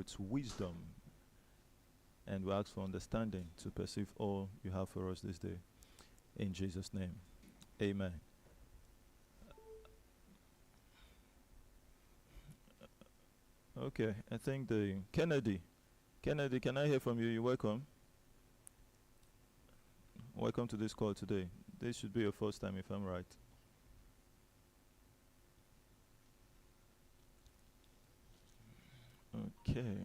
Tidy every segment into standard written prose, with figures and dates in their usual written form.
with wisdom, and we ask for understanding to perceive all you have for us this day. In Jesus' name, amen. Okay, I think the Kennedy, can I hear from you? You're welcome. Welcome to this call today. This should be your first time, if I'm right. Okay.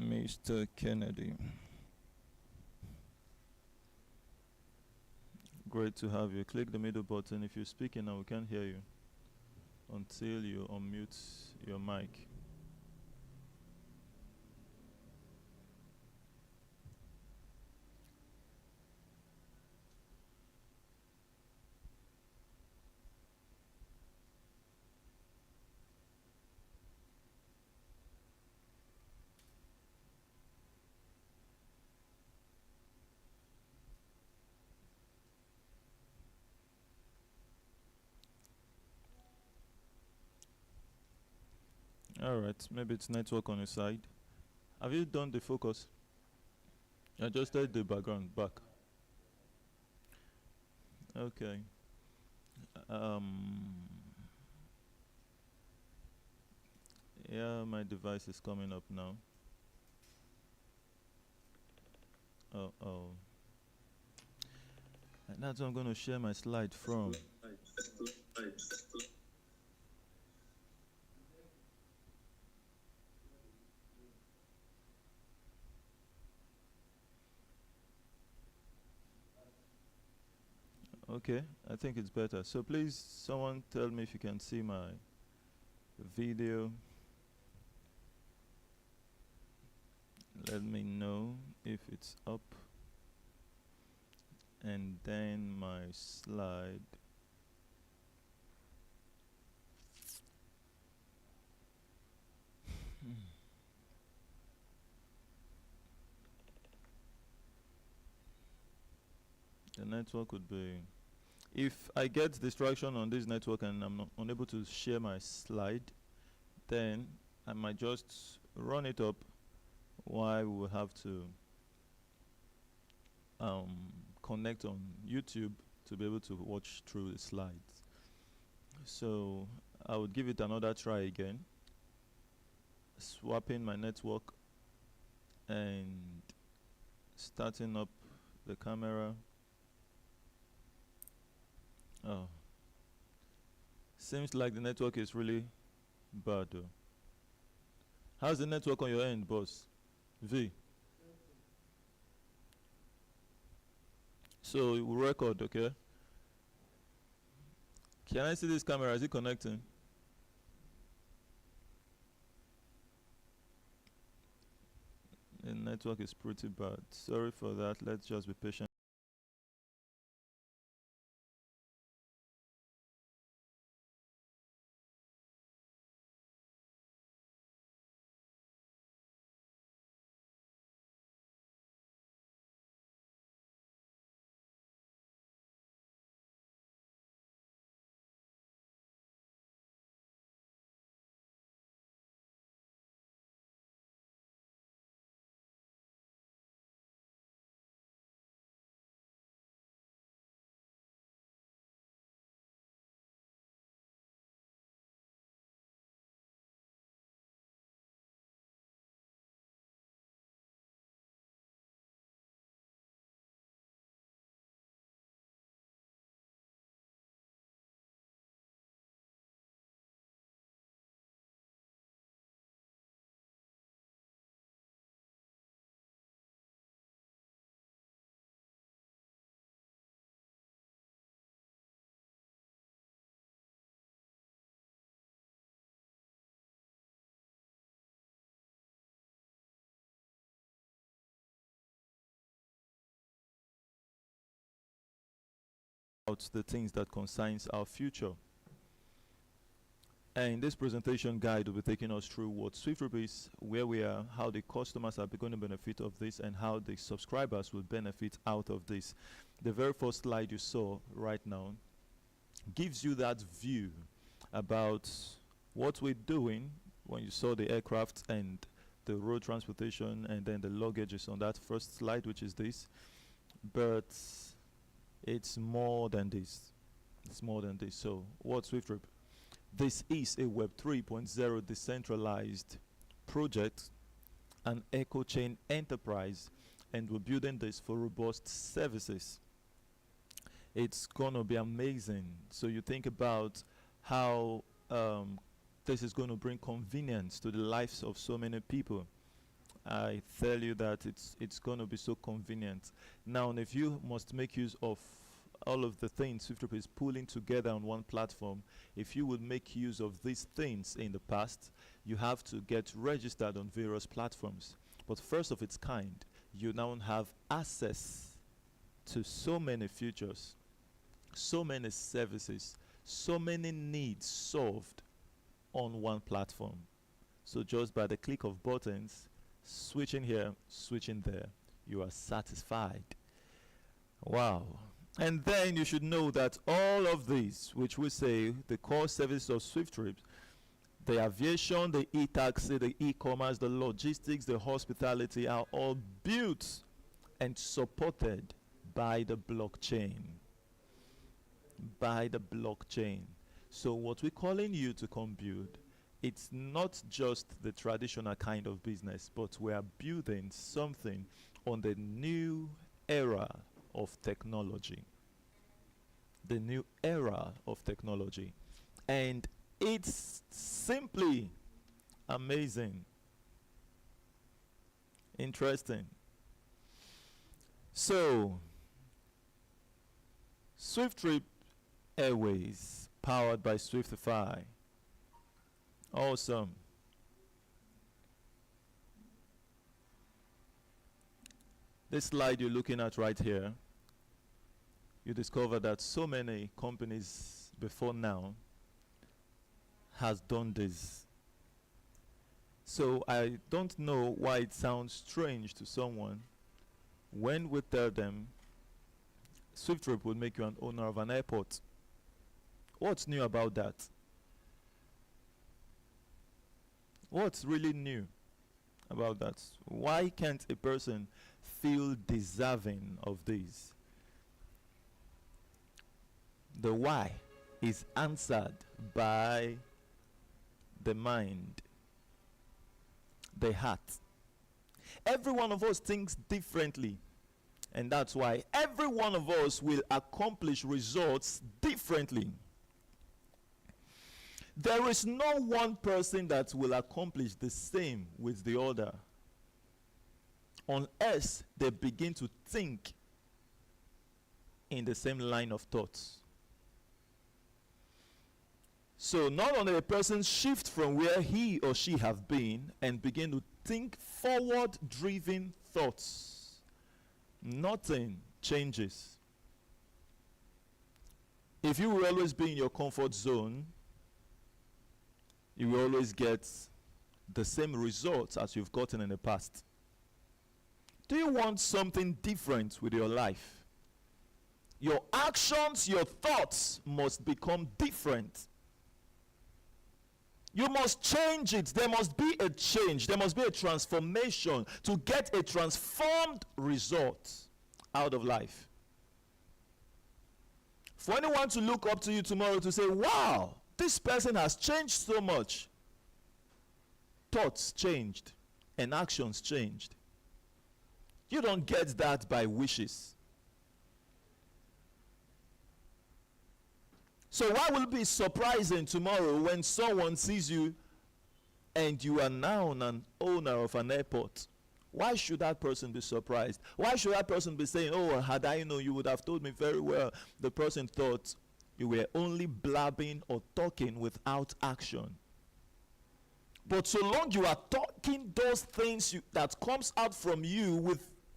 Mr. Kennedy. Great to have you. Click the middle button if you're speaking and we can't hear you until you unmute your mic. All right, maybe it's network on your side. Have you done the focus? I just heard the background back. Okay. Um. Yeah, my device is coming up now. Oh. And that's what I'm going to share my slide from. Okay, I think it's better. So please, someone tell me if you can see my video. Let me know if it's up. And then my slide. The network would be, if I get distraction on this network and I'm not unable to share my slide, then I might just run it up while we will have to connect on YouTube to be able to watch through the slides. So I would give it another try again, swapping my network and starting up the camera. Oh, seems like the network is really bad though. How's the network on your end, boss? V. So it will record, okay? Can I see this camera? Is it connecting? The network is pretty bad. Sorry for that. Let's just be patient. About the things that concerns our future. And this presentation guide will be taking us through what SWIFTtrip is, where we are, how the customers are going to benefit of this, and how the subscribers will benefit out of this. The very first slide you saw right now gives you that view about what we're doing when you saw the aircraft and the road transportation and then the luggage is on that first slide, which is this. But it's more than this. It's more than this. So what's SWIFTtrip? This is a Web 3.0 decentralized project, an echo chain enterprise, and we're building this for robust services. It's gonna be amazing. So you think about how this is going to bring convenience to the lives of so many people. I tell you that it's going to be so convenient. Now, if you must make use of all of the things SWIFTtrip is pulling together on one platform, if you would make use of these things in the past, you have to get registered on various platforms. But first of its kind, you now have access to so many features, so many services, so many needs solved on one platform. So just by the click of buttons, switching here, switching there, you are satisfied. Wow. And then you should know that all of these, which we say the core services of SWIFTtrip, the aviation, the e-taxi, the e-commerce, the logistics, the hospitality, are all built and supported by the blockchain. By the blockchain. So what we're calling you to come build, it's not just the traditional kind of business, but we are building something on the new era of technology. The new era of technology. And it's simply amazing. Interesting. So, SWIFTtrip Airways, powered by SWIFTIFY. Awesome. This slide you're looking at right here, you discover that so many companies before now has done this. So I don't know why it sounds strange to someone when we tell them SWIFTtrip will make you an owner of an airport. What's new about that? What's really new about that? Why can't a person feel deserving of this? The why is answered by the mind, the heart. Every one of us thinks differently, and that's why every one of us will accomplish results differently. There is no one person that will accomplish the same with the other unless they begin to think in the same line of thoughts. So not only a person shift from where he or she have been and begin to think forward-driven thoughts, nothing changes. If you will always be in your comfort zone, you will always get the same results as you've gotten in the past. Do you want something different with your life? Your actions, your thoughts must become different. You must change it. There must be a change. There must be a transformation to get a transformed result out of life. For anyone to look up to you tomorrow to say, wow, this person has changed so much. Thoughts changed and actions changed. You don't get that by wishes. So why will it be surprising tomorrow when someone sees you and you are now an owner of an airport? Why should that person be surprised? Why should that person be saying, oh, had I known, you would have told me very well? The person thought you were only blabbing or talking without action. But so long you are talking those things that comes out from you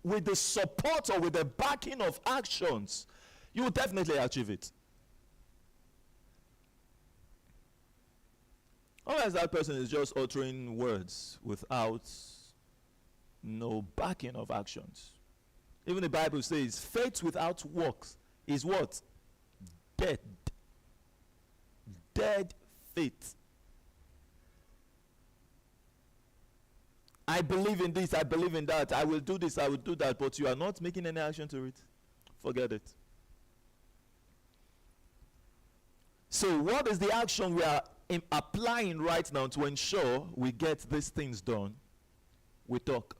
with the support or with the backing of actions, you will definitely achieve it. Unless that person is just uttering words without no backing of actions. Even the Bible says faith without works is what? Dead. dead faith. I believe in this, I believe in that, I will do this, I will do that, but you are not making any action to it. Forget it. So what is the action we are applying right now to ensure we get these things done? We talk.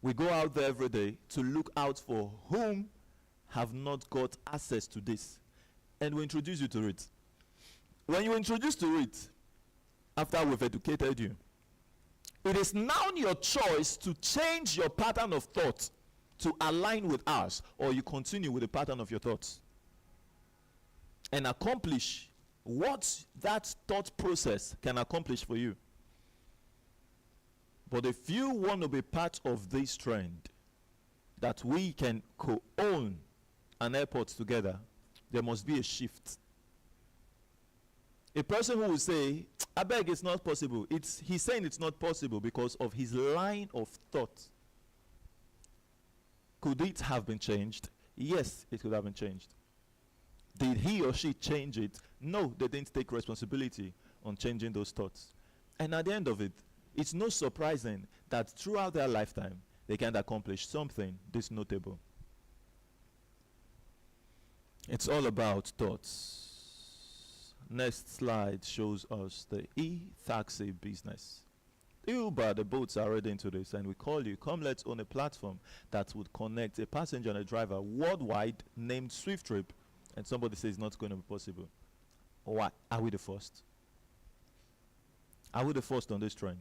We go out there every day to look out for whom have not got access to this. And we introduce you to it. When you introduce to it, after we've educated you, it is now your choice to change your pattern of thought to align with ours, or you continue with the pattern of your thoughts and accomplish what that thought process can accomplish for you. But if you want to be part of this trend, that we can co-own an airport together, there must be a shift. A person who will say, I beg, it's not possible. He's saying it's not possible because of his line of thought. Could it have been changed? Yes, it could have been changed. Did he or she change it? No, they didn't take responsibility on changing those thoughts. And at the end of it, it's not surprising that throughout their lifetime, they can accomplish something this notable. It's all about thoughts. Next slide shows us the e-taxi business. Uber, the boats are already into this, and we call you, come let's own a platform that would connect a passenger and a driver worldwide named SWIFTtrip, and somebody says it's not going to be possible. Why? Are we the first? Are we the first on this trend?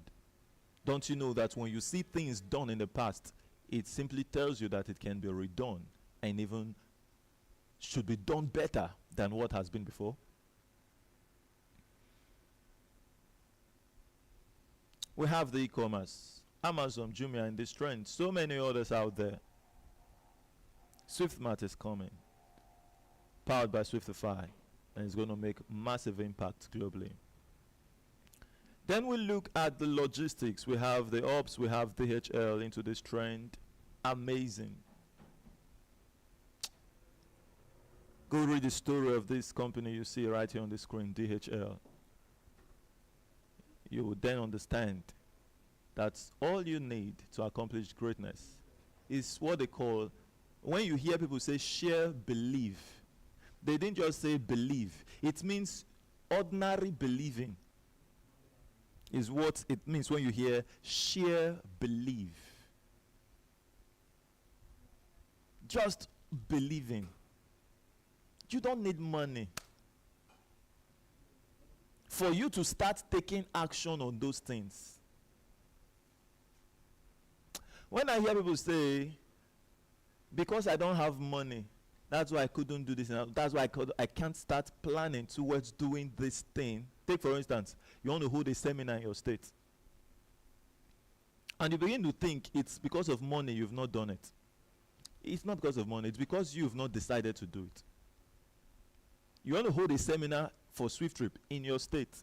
Don't you know that when you see things done in the past, it simply tells you that it can be redone and even should be done better than what has been before? We have the e-commerce, Amazon, Jumia in this trend, so many others out there. SwiftMart is coming, powered by SWIFTIFY, and it's going to make massive impact globally. Then we look at the logistics. We have the ops, we have DHL into this trend. Amazing. Go read the story of this company you see right here on the screen, DHL. You will then understand that all you need to accomplish greatness is what they call, when you hear people say share belief, they didn't just say believe. It means ordinary believing is what it means when you hear share believe. Just believing. You don't need money for you to start taking action on those things. When I hear people say, because I don't have money, that's why I couldn't do this, and that's why I can't start planning towards doing this thing. Take, for instance, you want to hold a seminar in your state, and you begin to think it's because of money you've not done it. It's not because of money, it's because you've not decided to do it. You want to hold a seminar for SWIFTtrip in your state.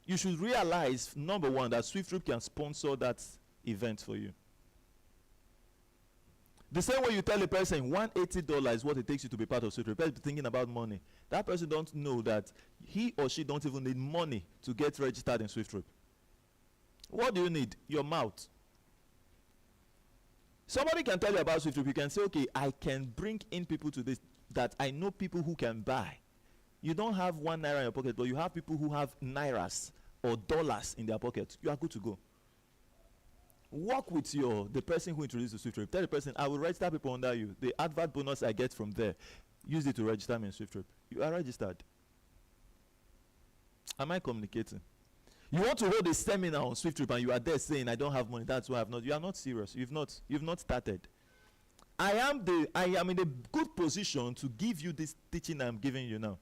You should realize, number one, that SWIFTtrip can sponsor that event for you. The same way you tell a person $180 is what it takes you to be part of SWIFTtrip. Person thinking about money. That person don't know that he or she don't even need money to get registered in SWIFTtrip. What do you need? Your mouth. Somebody can tell you about SWIFTtrip. You can say, okay, I can bring in people to this, that I know people who can buy. You don't have 1 naira in your pocket, but you have people who have nairas or dollars in their pocket. You are good to go. Work with the person who introduced the SWIFTtrip. Tell the person, I will register people under you. The advert bonus I get from there, use it to register me in SWIFTtrip. You are registered. Am I communicating? You want to hold a seminar on SWIFTtrip and you are there saying, I don't have money, that's why I've not. You are not serious. You've not started. I am in a good position to give you this teaching I'm giving you now.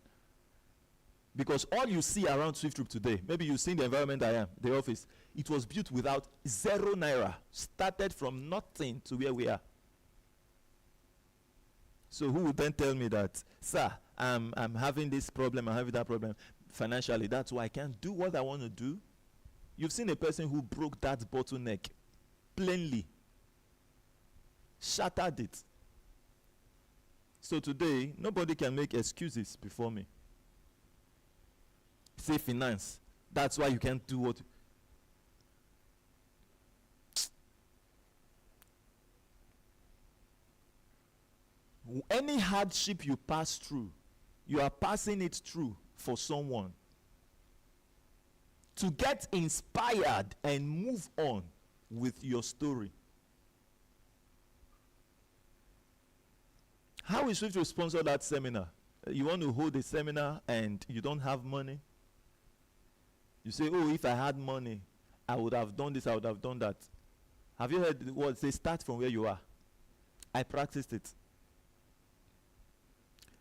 Because all you see around SWIFTtrip today, maybe you've seen the environment I am, the office, it was built without 0 naira, started from nothing to where we are. So who would then tell me that, sir, I'm having this problem, I'm having that problem financially, that's why I can't do what I want to do? You've seen a person who broke that bottleneck plainly, shattered it. So today, nobody can make excuses before me. say finance. That's why you can't do what. Any hardship you pass through, you are passing it through for someone to get inspired and move on with your story. How is Swift to sponsor that seminar? You want to hold a seminar and you don't have money? You say, oh, if I had money, I would have done this, I would have done that. Have you heard the word say, start from where you are? I practiced it.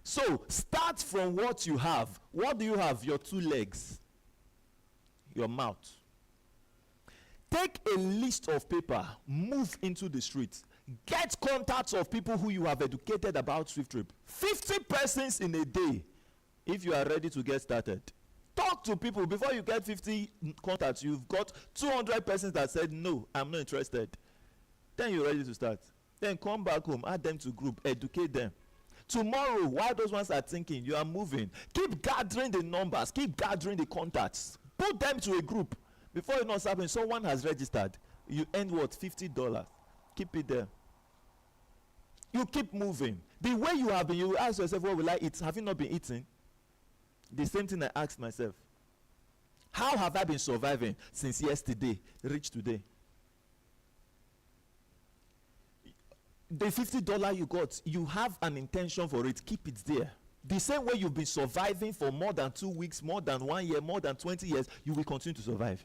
So, start from what you have. What do you have? Your 2 legs. Your mouth. Take a list of paper, move into the streets. Get contacts of people who you have educated about SWIFTtrip. 50 persons in a day, if you are ready to get started. Talk to people. Before you get 50 contacts, you've got 200 persons that said, no, I'm not interested. Then you're ready to start. Then come back home, add them to group, educate them. Tomorrow, while those ones are thinking, you are moving. Keep gathering the numbers, keep gathering the contacts. Put them to a group. Before you know what's happening, someone has registered. You earn what? $50. Keep it there. You keep moving. The way you have been, you will ask yourself, what will I eat? Have you not been eating? The same thing I asked myself. How have I been surviving since yesterday, reach today? The $50 you got, you have an intention for it. Keep it there. The same way you've been surviving for more than 2 weeks, more than 1 year, more than 20 years, you will continue to survive.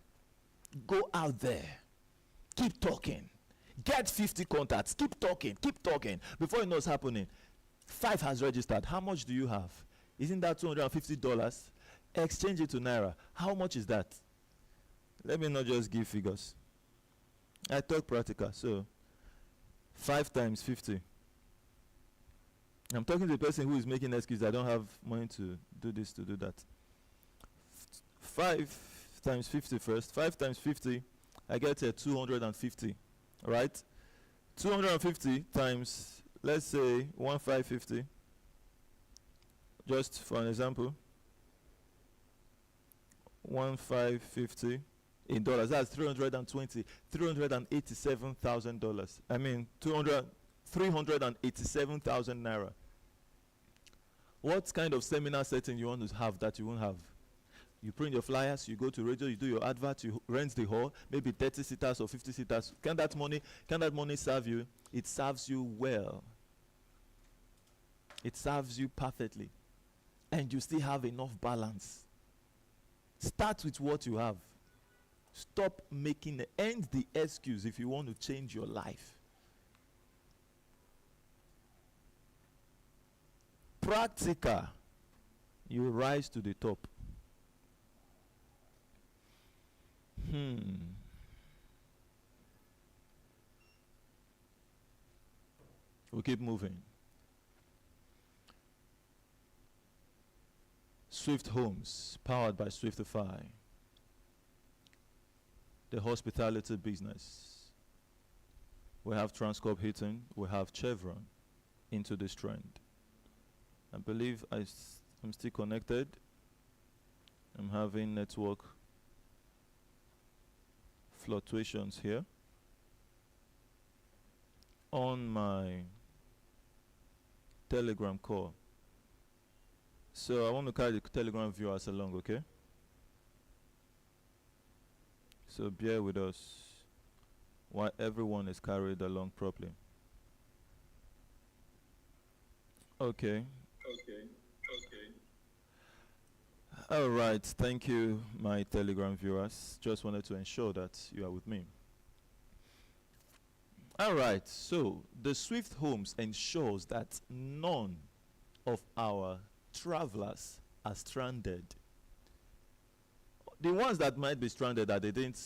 Go out there. Keep talking. Get 50 contacts. Keep talking. Keep talking. Before you know what's happening, 5 has registered. How much do you have? Isn't that $250? Exchange it to Naira. How much is that? Let me not just give figures. I talk practical. So 5 times 50. I'm talking to the person who is making excuses. I don't have money to do this, to do that. 5 times 50 first. 5 times 50, I get 250. Right? 250 times, let's say, 1550. Just for an example. 1550 in dollars. That's $387,000. I mean, 387,000 naira. What kind of seminar setting you want to have that you won't have? You print your flyers, you go to radio, you do your advert, you rent the hall, maybe 30 seaters or 50 seaters. Can that money serve you? It serves you well. It serves you perfectly. And you still have enough balance. Start with what you have. Stop making end the excuse if you want to change your life. Practical, you rise to the top. We'll keep moving. Swift Homes, powered by SWIFTIFY. The hospitality business. We have Transcorp Heating, we have Chevron into this trend. I believe I'm still connected. I'm having network fluctuations here on my Telegram call. So I want to carry the Telegram viewers along, okay? So bear with us while everyone is carried along properly. Okay. All right, thank you, my Telegram viewers. Just wanted to ensure that you are with me. All right, so the Swift Homes ensures that none of our travelers are stranded. The ones that might be stranded that they didn't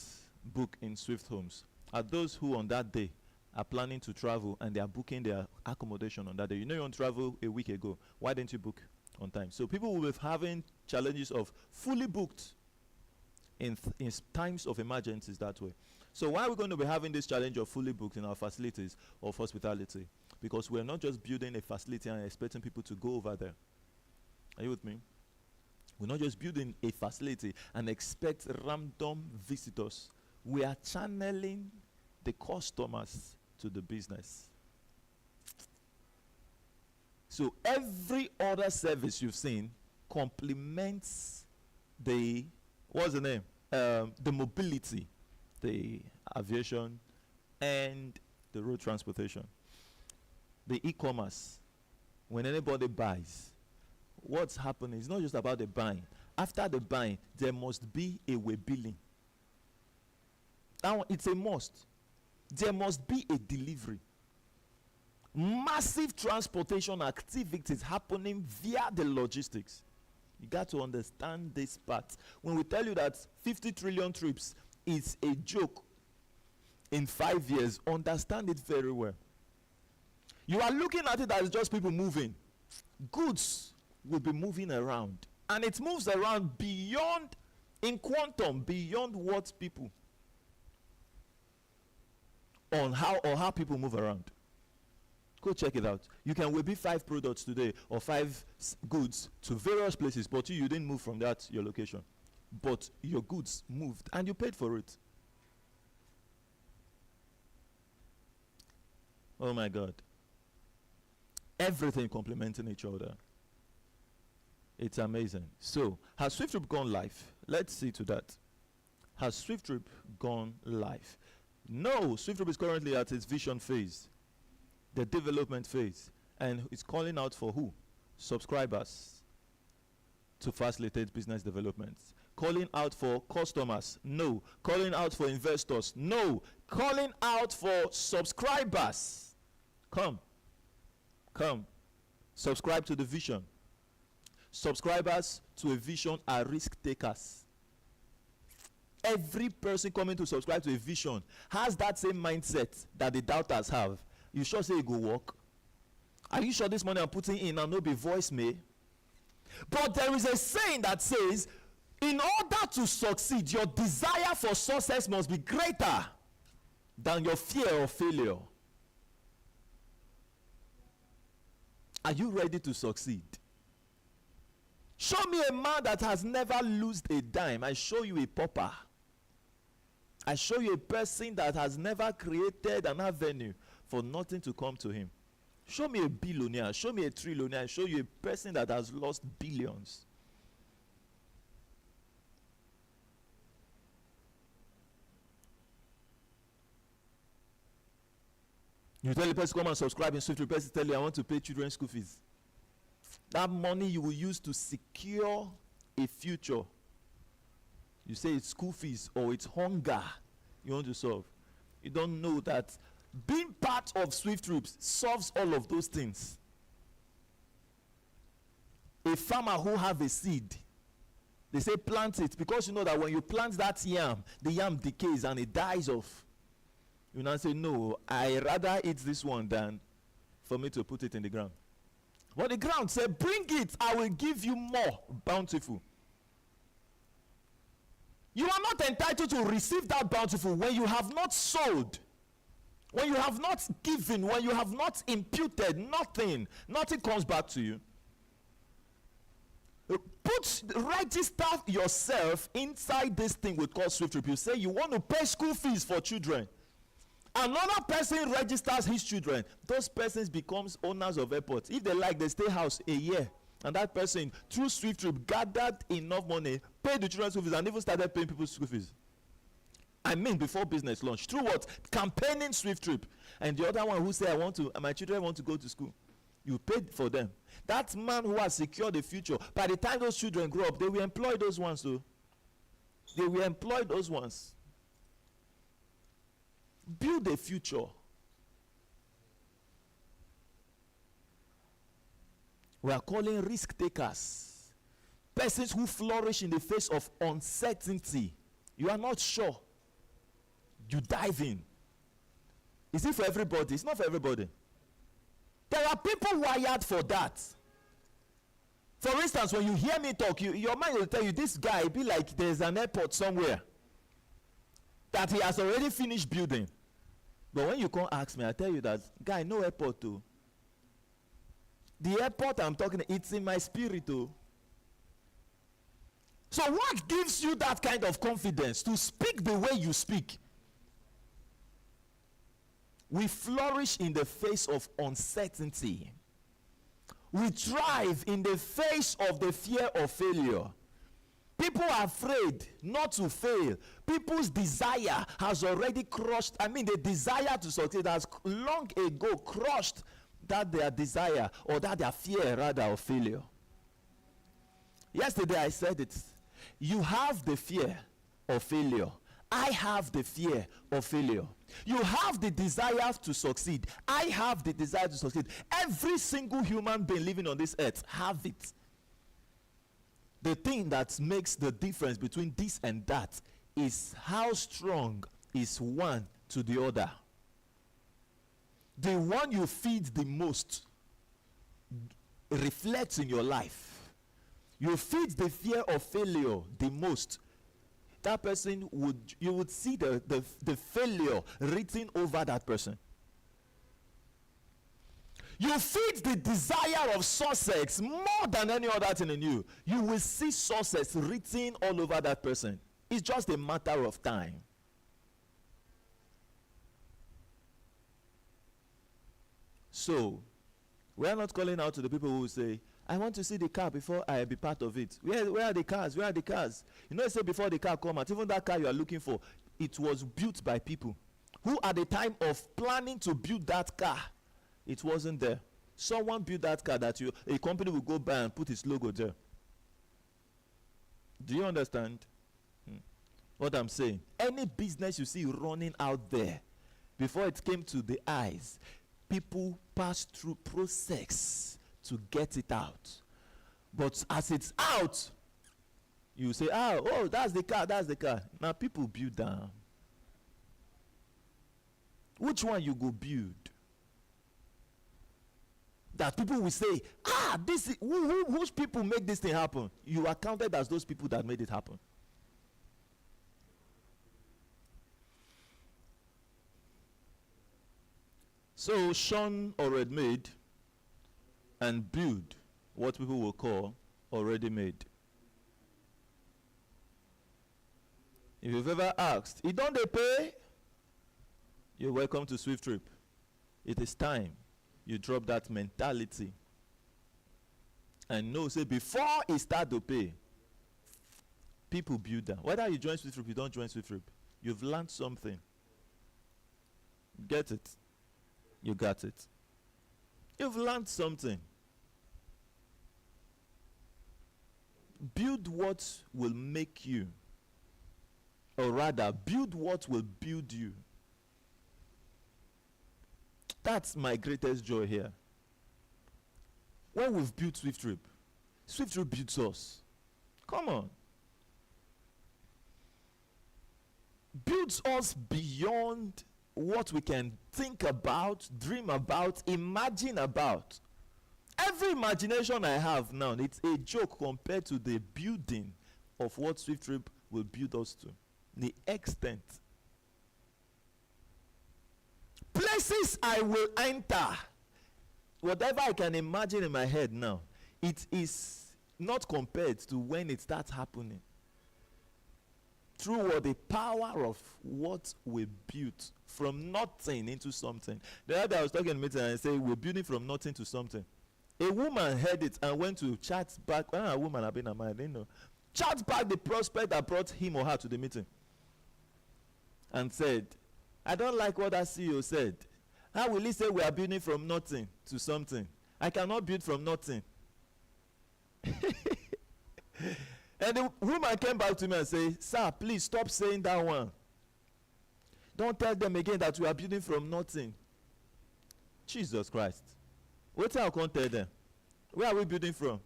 book in Swift Homes are those who on that day are planning to travel and they are booking their accommodation on that day. You know you want to travel a week ago. Why didn't you book on time? So people will be having challenges of fully booked in times of emergencies that way. So why are we going to be having this challenge of fully booked in our facilities of hospitality? Because we're not just building a facility and expecting people to go over there. Are you with me? We're not just building a facility and expect random visitors. We are channeling the customers to the business. So every other service you've seen complements the, what's the name? The mobility, the aviation, and the road transportation. The e-commerce. When anybody buys, what's happening is not just about the buying. After the buying, there must be a way billing. Now it's a must. There must be a delivery. Massive transportation activities happening via the logistics. You got to understand this part. When we tell you that 50 trillion trips is a joke in 5 years, understand it very well. You are looking at it as just people moving. Goods will be moving around. And it moves around beyond, in quantum, beyond what people, on how people move around. Go check it out. You can be 5 products today or 5 goods to various places, but you didn't move from your location. But your goods moved and you paid for it. Oh my God. Everything complementing each other. It's amazing. So, has SWIFTtrip gone live? Let's see to that. Has SWIFTtrip gone live? No, SWIFTtrip is currently at its vision phase, the development phase, and it's calling out for who? Subscribers to facilitate business development. Calling out for customers? No. Calling out for investors? No. Calling out for subscribers. Come. Subscribe to the vision. Subscribers to a vision are risk takers. Every person coming to subscribe to a vision has that same mindset that the doubters have. You sure say it go work? Are you sure this money I'm putting in and no be voice me? But there is a saying that says, in order to succeed, your desire for success must be greater than your fear of failure. Are you ready to succeed? Show me a man that has never lost a dime. I show you a pauper. I show you a person that has never created an avenue for nothing to come to him. Show me a billionaire. Show me a trillionaire. I show you a person that has lost billions. You tell the person, come and subscribe in SWIFTtrip. The person tell you, I want to pay children's school fees. That money you will use to secure a future. You say it's school fees or it's hunger you want to solve. You don't know that being part of SWIFTtrip solves all of those things. A farmer who have a seed, they say plant it, because you know that when you plant that yam, the yam decays and it dies off. You now say, no, I rather eat this one than for me to put it in the ground. But the ground said, bring it, I will give you more bountiful. You are not entitled to receive that bountiful when you have not sold, when you have not given, when you have not imputed. Nothing comes back to you. Register yourself inside this thing we call SWIFTtrip. You say you want to pay school fees for children. Another person registers his children. Those persons becomes owners of airports. If they like, they stay house a year. And that person, through SWIFTtrip, gathered enough money, paid the children's school fees, and even started paying people's school fees. I mean, before business launch. Through what? Campaigning SWIFTtrip. And the other one who said, my children want to go to school. You paid for them. That man who has secured the future, by the time those children grow up, they will employ those ones too. They will employ those ones. Build a future. We are calling risk takers. Persons who flourish in the face of uncertainty. You are not sure. You dive in. Is it for everybody? It's not for everybody. There are people wired for that. For instance, when you hear me talk, your mind will tell you, this guy be like there's an airport somewhere that he has already finished building. But when you come ask me, I tell you that, guy, no airport too. The airport I'm talking, it's in my spirit too. So what gives you that kind of confidence to speak the way you speak? We flourish in the face of uncertainty. We thrive in the face of the fear of failure. People are afraid not to fail. People's desire has already crushed, the desire to succeed has long ago crushed that their desire, or that their fear rather, of failure. Yesterday I said it. You have the fear of failure. I have the fear of failure. You have the desire to succeed. I have the desire to succeed. Every single human being living on this earth have it. The thing that makes the difference between this and that is how strong is one to the other. The one you feed the most reflects in your life. You feed the fear of failure the most, that person you would see the failure written over that person. You feed the desire of success more than any other thing in you, you will see success written all over that person. It's just a matter of time. So, we are not calling out to the people who say, I want to see the car before I be part of it. Where are the cars? Where are the cars? You know, I say before the car come out, even that car you are looking for, it was built by people who at the time of planning to build that car, it wasn't there. Someone built that car that a company will go buy and put its logo there. Do you understand what I'm saying? Any business you see running out there, before it came to the eyes, people pass through process to get it out. But as it's out, you say, oh, that's the car, that's the car. Now people build down. Which one you go build? That people will say, this is, whose people make this thing happen? You are counted as those people that made it happen. So Sean already made and build what people will call already made. If you've ever asked, don't they pay? You're welcome to SWIFTtrip. It is time you drop that mentality and know, say, before it start to pay, people build that. Whether you join SWIFTtrip, you don't join SWIFTtrip, you've learned something. Get it? You got it. You've learned something. Build what will make you, or rather, build what will build you. That's my greatest joy here. When we've built SWIFTtrip, SWIFTtrip builds us. Come on. Builds us beyond what we can think about, dream about, imagine about. Every imagination I have now, it's a joke compared to the building of what SWIFTtrip will build us to. The extent. Places I will enter, whatever I can imagine in my head now, it is not compared to when it starts happening. Through the power of what we built from nothing into something. The other day I was talking in a meeting and I said, we're building from nothing to something. A woman heard it and went to chat back. When a woman, I've been a man, I didn't know. Chat back the prospect that brought him or her to the meeting and said, I don't like what that CEO said. How will he say we are building from nothing to something? I cannot build from nothing. And the woman came back to me and said, sir, please stop saying that one. Don't tell them again that we are building from nothing. Jesus Christ. What I can't tell them? Where are we building from?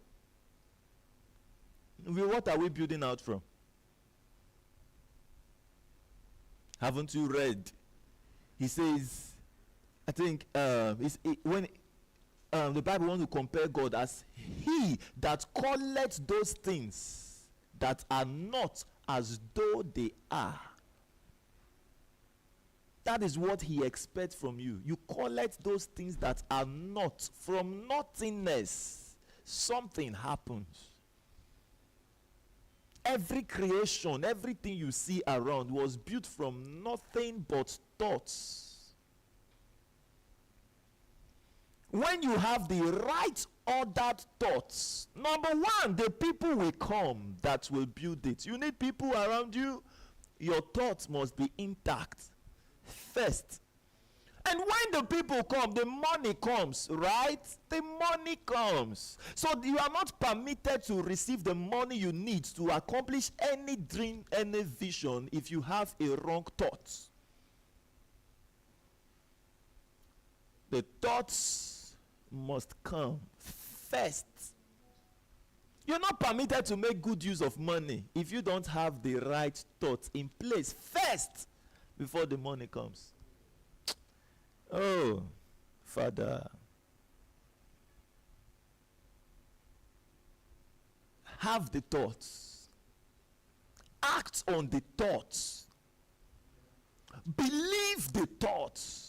What are we building out from? Haven't you read? He says, I think when the Bible wants to compare God as he that calleth those things that are not as though they are. That is what he expects from you. You collect those things that are not. From nothingness, something happens. Every creation, everything you see around was built from nothing but thoughts. When you have the right ordered thoughts, number one, the people will come that will build it. You need people around you. Your thoughts must be intact first. And when the people come, the money comes, right? The money comes. So you are not permitted to receive the money you need to accomplish any dream, any vision, if you have a wrong thought. The thoughts must come first. You're not permitted to make good use of money if you don't have the right thoughts in place first before the money comes. Oh, Father, have the thoughts, act on the thoughts, believe the thoughts,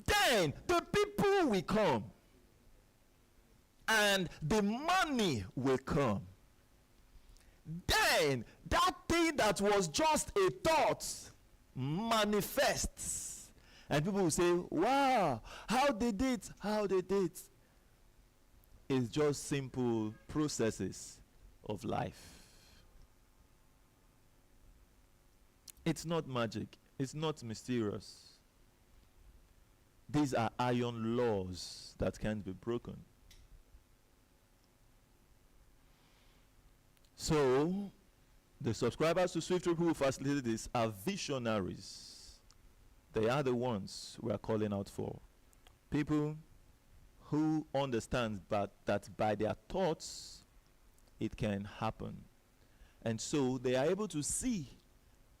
then the people will come and the money will come. Then that thing that was just a thought manifests. And people will say, wow, how they did it? How they did it? It's just simple processes of life. It's not magic. It's not mysterious. These are iron laws that can't be broken. So, the subscribers to SWIFTtrip who facilitate this are visionaries. They are the ones we are calling out for. People who understand that by their thoughts, it can happen. And so they are able to see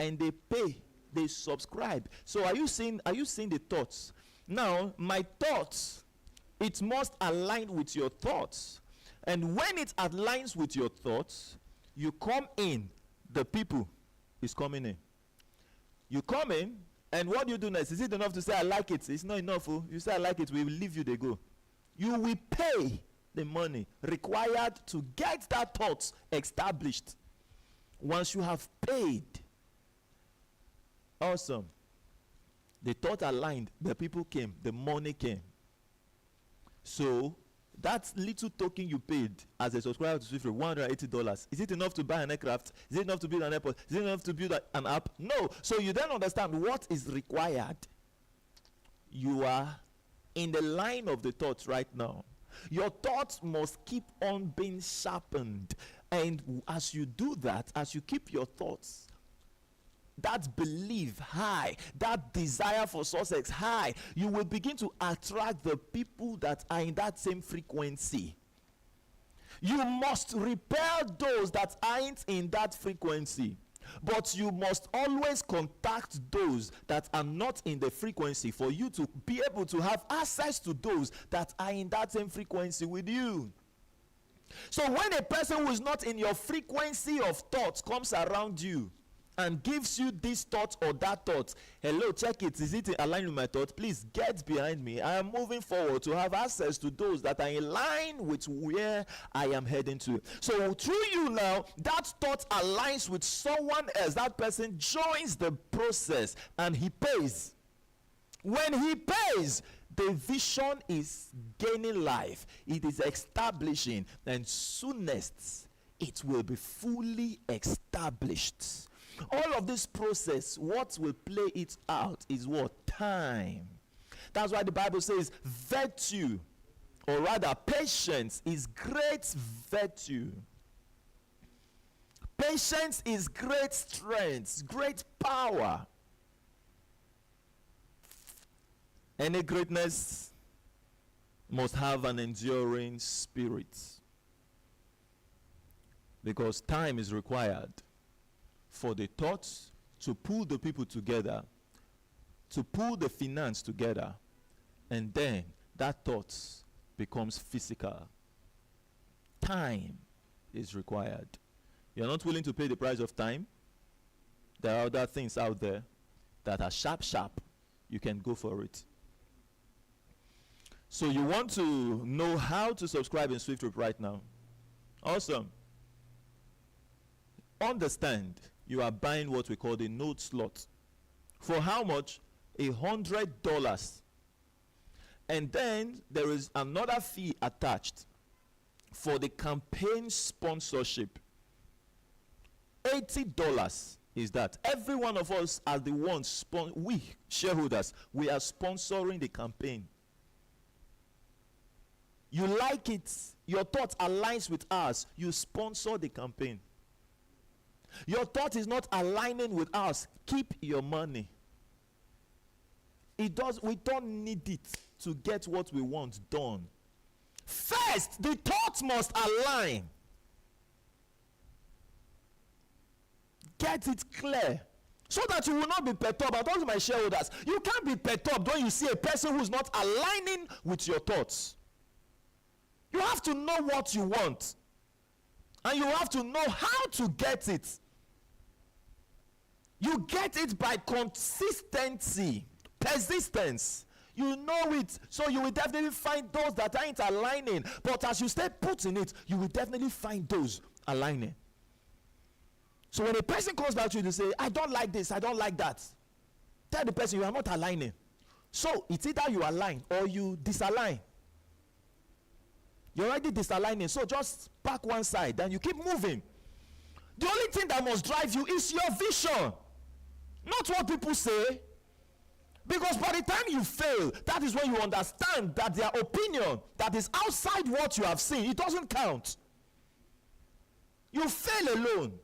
and they pay, they subscribe. So are you seeing the thoughts? Now, my thoughts, it must align with your thoughts. And when it aligns with your thoughts, you come in, the people is coming in. You come in, and what do you do next? Is it enough to say, I like it? It's not enough. Oh. You say, I like it, we will leave you, they go. You will pay the money required to get that thought established. Once you have paid, awesome. The thought aligned, the people came, the money came. So, that little token you paid as a subscriber to SWIFTtrip, $180, is it enough to buy an aircraft? Is it enough to build an airport? Is it enough to build an app? No. So you then understand what is required. You are in the line of the thoughts right now. Your thoughts must keep on being sharpened. And as you do that, as you keep your thoughts, that belief high, that desire for success high, you will begin to attract the people that are in that same frequency. You must repel those that aren't in that frequency, but you must always contact those that are not in the frequency for you to be able to have access to those that are in that same frequency with you. So when a person who is not in your frequency of thoughts comes around you and gives you this thought or that thought, hello, check it, is it aligned with my thought? Please get behind me. I am moving forward to have access to those that are in line with where I am heading to. So through you now, that thought aligns with someone else. That person joins the process and he pays. When he pays, the vision is gaining life. It is establishing, and soonest it will be fully established. All of this process, what will play it out is what? Time. That's why the Bible says virtue, or rather patience, is great virtue. Patience is great strength, great power. Any greatness must have an enduring spirit, because time is required for the thoughts to pull the people together, to pull the finance together, and then that thought becomes physical. Time is required. You're not willing to pay the price of time? There are other things out there that are sharp. You can go for it. So you want to know how to subscribe in SWIFTtrip right now? Awesome. Understand, you are buying what we call the note slot. For how much? $100. And then there is another fee attached for the campaign sponsorship. $80 is that. Every one of us are the ones, we shareholders, we are sponsoring the campaign. You like it, your thought aligns with ours, you sponsor the campaign. Your thought is not aligning with ours, keep your money. We don't need it to get what we want done. First, the thoughts must align. Get it clear so that you will not be perturbed. I told my shareholders, you can't be perturbed when you see a person who's not aligning with your thoughts. You have to know what you want, and you have to know how to get it. You get it by consistency, persistence. You know it, so you will definitely find those that aren't aligning. But as you stay put in it, you will definitely find those aligning. So when a person comes back to you to say, I don't like this, I don't like that, tell the person you are not aligning. So it's either you align or you disalign. You're already disaligning, so just pack one side and you keep moving. The only thing that must drive you is your vision, not what people say. Because by the time you fail, that is when you understand that their opinion that is outside what you have seen, it doesn't count. You fail alone.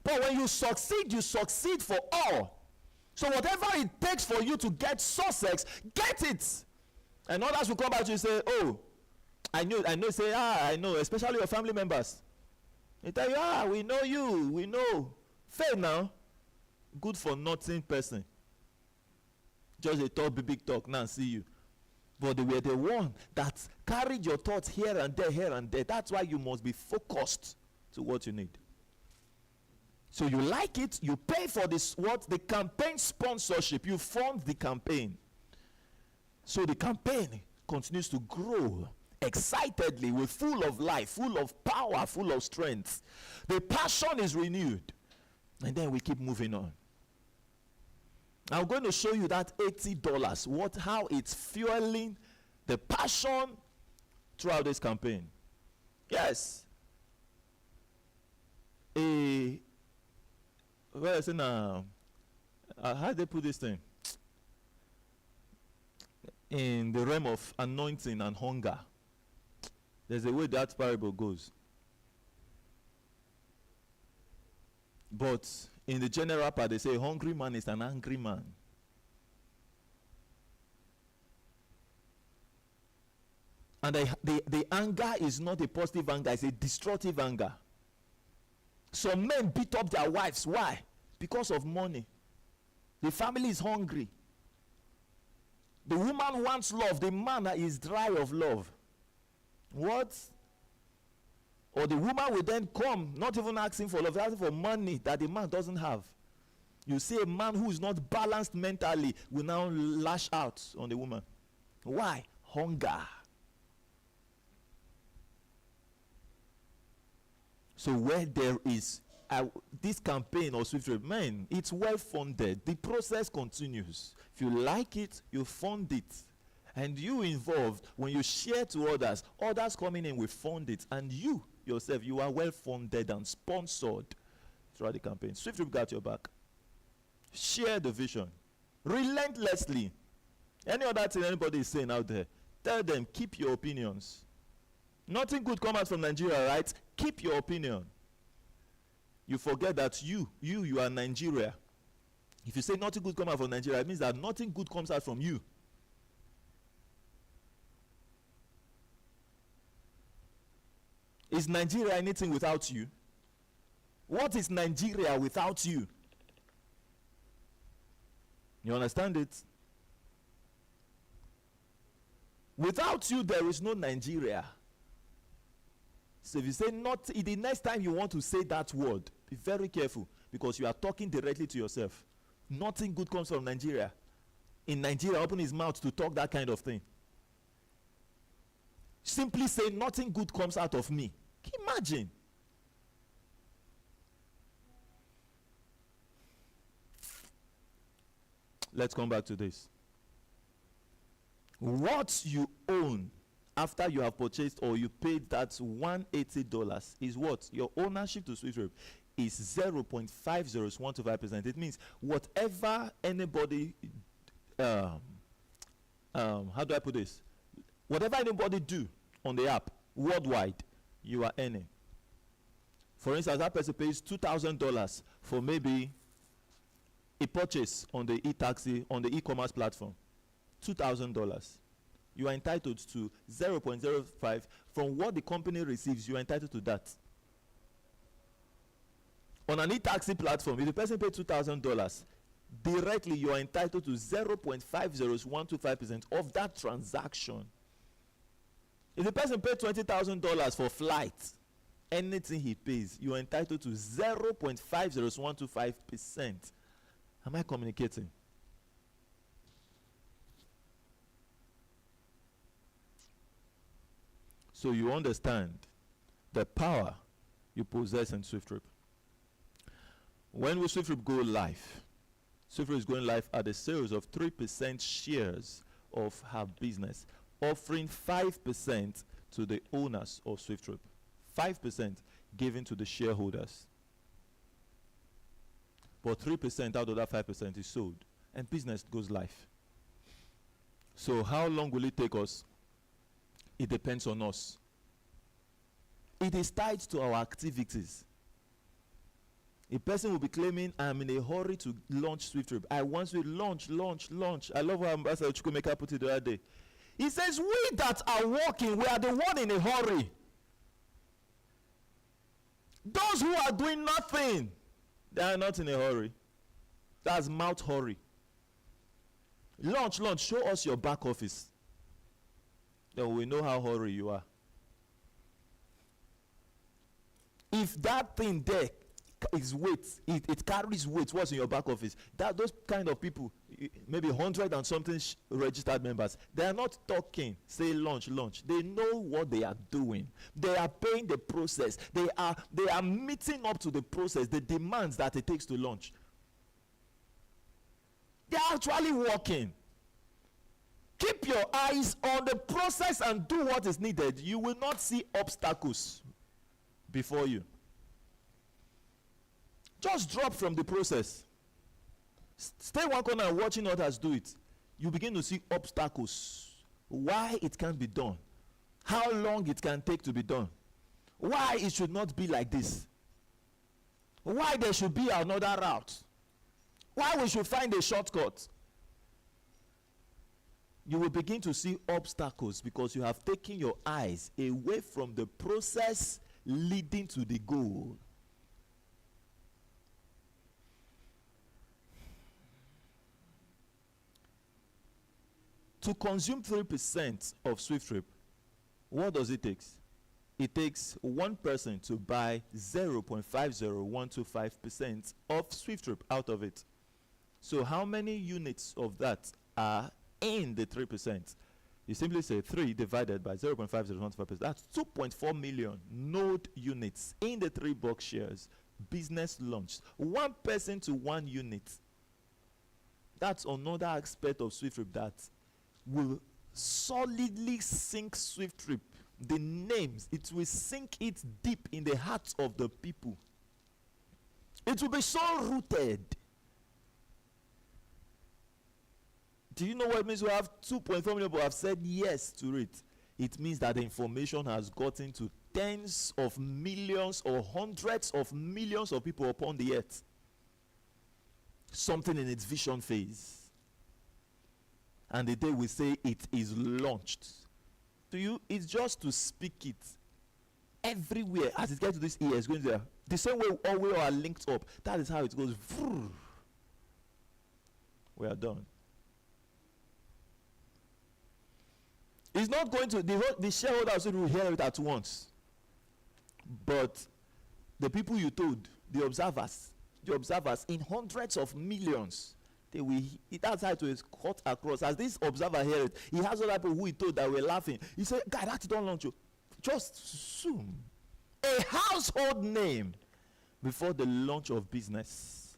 But when you succeed for all. So whatever it takes for you to get success, get it. And others will come back to you and say, oh, I know, say, I know, especially your family members. They tell you, we know you, we know. Fail now. Good for nothing person. Just a talk, big talk, now see you. But they were the one that carried your thoughts here and there, here and there. That's why you must be focused to what you need. So you like it, you pay for this, the campaign sponsorship. You fund the campaign. So the campaign continues to grow excitedly, with full of life, full of power, full of strength. The passion is renewed. And then we keep moving on. I'm going to show you that $80, how it's fueling the passion throughout this campaign. Yes. Where is it now? How do they put this thing? In the realm of anointing and hunger. There's a way that parable goes. But in the general part, they say a hungry man is an angry man. And the anger is not a positive anger, it's a destructive anger. Some men beat up their wives. Why? Because of money. The family is hungry. The woman wants love. The man is dry of love. What? Or the woman will then come, not even asking for love, asking for money that the man doesn't have. You see a man who is not balanced mentally will now lash out on the woman. Why? Hunger. So where there is this campaign or SWIFTtrip, man, it's well funded. The process continues. If you like it, you fund it. And you involved, when you share to others, others coming in will fund it. And you yourself, you are well funded and sponsored throughout the campaign. SWIFTtrip got your back. Share the vision relentlessly. Any other thing anybody is saying out there, tell them, keep your opinions. Nothing good comes out from Nigeria, right? Keep your opinion. You forget that you are Nigeria. If you say nothing good comes out from Nigeria, it means that nothing good comes out from you. Is Nigeria anything without you? What is Nigeria without you? You understand it? Without you, there is no Nigeria. So if you say not, the next time you want to say that word, be very careful, because you are talking directly to yourself. Nothing good comes from Nigeria. In Nigeria, open his mouth to talk that kind of thing. Simply say nothing good comes out of me. Can you imagine? Let's come back to this. What you own after you have purchased or you paid that $180 is what? Your ownership to SWIFTtrip is 0.50125%. It means whatever anybody, how do I put this? Whatever anybody do on the app worldwide, you are earning. For instance, that person pays $2,000 for maybe a purchase on the e-taxi, on the e-commerce platform. $2,000. You are entitled to 0.05 from what the company receives. You are entitled to that. On an e-taxi platform, if the person paid $2,000, directly you are entitled to 0.50125% of that transaction. If the person paid $20,000 for flight, anything he pays, you are entitled to 0.50125%. Am I communicating? So you understand the power you possess in SWIFTtrip. When will SWIFTtrip go live? SWIFTtrip is going live at a sales of 3% shares of her business, offering 5% to the owners of SWIFTtrip. 5% given to the shareholders. But 3% out of that 5% is sold, and business goes live. So how long will it take us? It depends on us. It is tied to our activities. A person will be claiming, I'm in a hurry to launch SWIFTtrip. I want to launch. I love how Ambassador Chukwemeka put it the other day. He says, we that are walking, we are the one in a hurry. Those who are doing nothing, they are not in a hurry. That's mouth hurry. Launch, show us your back office. Then we know how hurry you are. If that thing there is weight, it carries weight, what's in your back office? Those kind of people, maybe 100 and something registered members, they are not talking, say launch. They know what they are doing. They are paying the process. They are meeting up to the process, the demands that it takes to launch. They are actually working. Keep your eyes on the process and do what is needed. You will not see obstacles before you. Just drop from the process. Stay one corner and watching others do it. You begin to see obstacles. Why it can't be done. How long it can take to be done. Why it should not be like this. Why there should be another route. Why we should find a shortcut. You will begin to see obstacles because you have taken your eyes away from the process leading to the goal. To consume 3% of SWIFTtrip, what does it take? It takes one person to buy 0.50125% of SWIFTtrip out of it. So how many units of that are in the 3%? You simply say 3 divided by 0.50125%. That's 2.4 million node units in the 3 box shares. Business launched. One person to 1 unit. That's another aspect of SWIFTtrip that will solidly sink SWIFTtrip. The names, it will sink it deep in the hearts of the people. It will be so rooted. Do you know what it means? We have 2.4 million people have said yes to it. It means that the information has gotten to tens of millions or hundreds of millions of people upon the earth. Something in its vision phase. And the day we say it is launched, to you, it's just to speak it everywhere. As it gets to this ear, it's going there. The same way all we are linked up. That is how it goes. We are done. It's not going to, the shareholders will hear it at once. But the people you told, the observers in hundreds of millions, they will, that's how it is cut across. As this observer heard it, he has other people who he told that were laughing. He said, God, that don't launch you. Just soon. A household name before the launch of business.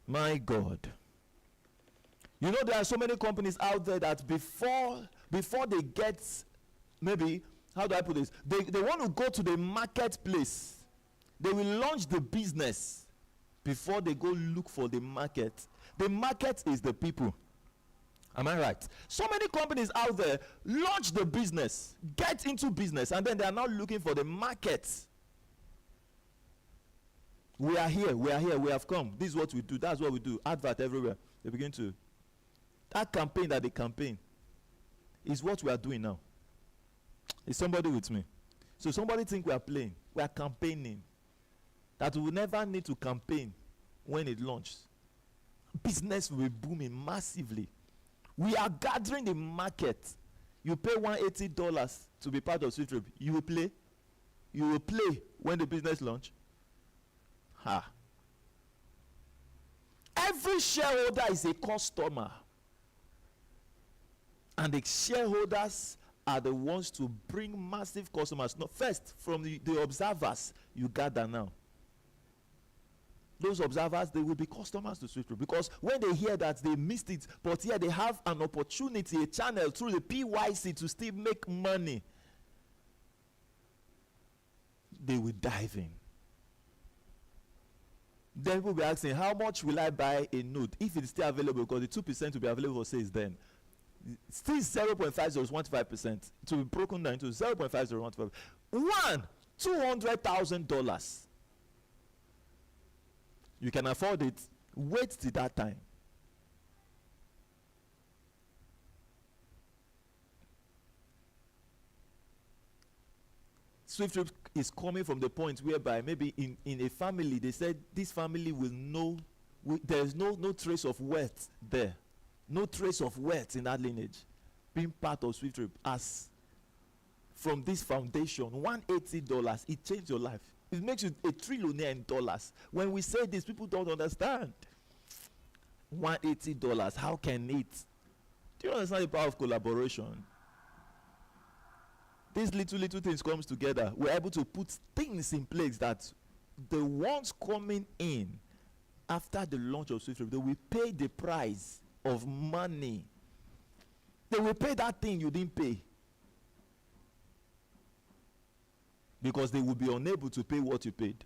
My God. You know, there are so many companies out there that before they get, maybe, how do I put this? They want to go to the marketplace. They will launch the business before they go look for the market. The market is the people. Am I right? So many companies out there launch the business, get into business, and then they are now looking for the market. We are here, we have come. This is what we do, that's what we do. Advert everywhere. They begin to. That campaign that they campaign is what we are doing now. Is somebody with me? So somebody think we are playing. We are campaigning. That we will never need to campaign when it launches. Business will be booming massively. We are gathering the market. You pay $180 to be part of SWIFTtrip. You will play. You will play when the business launch. Ha. Every shareholder is a customer. And the shareholders are the ones to bring massive customers. No, first, from the observers you gather now. Those observers, they will be customers to SWIFTtrip, because when they hear that they missed it, but here they have an opportunity, a channel through the PYC to still make money, they will dive in. Then people will be asking, how much will I buy a note if it's still available? Because the 2% will be available for sales then. Still 0.5015%. To be broken down to 0.5015. $200,000. You can afford it. Wait till that time. SWIFTtrip is coming from the point whereby maybe in a family they said this family will know, there's no trace of wealth there. No trace of wealth in that lineage. Being part of SWIFTtrip, as from this foundation, $180, it changed your life. It makes you a trillionaire in dollars. When we say this, people don't understand. $180, how can it? Do you understand the power of collaboration? These little things comes together. We're able to put things in place that the ones coming in after the launch of SWIFTtrip, they will pay the price of money. They will pay that thing you didn't pay. Because they will be unable to pay what you paid.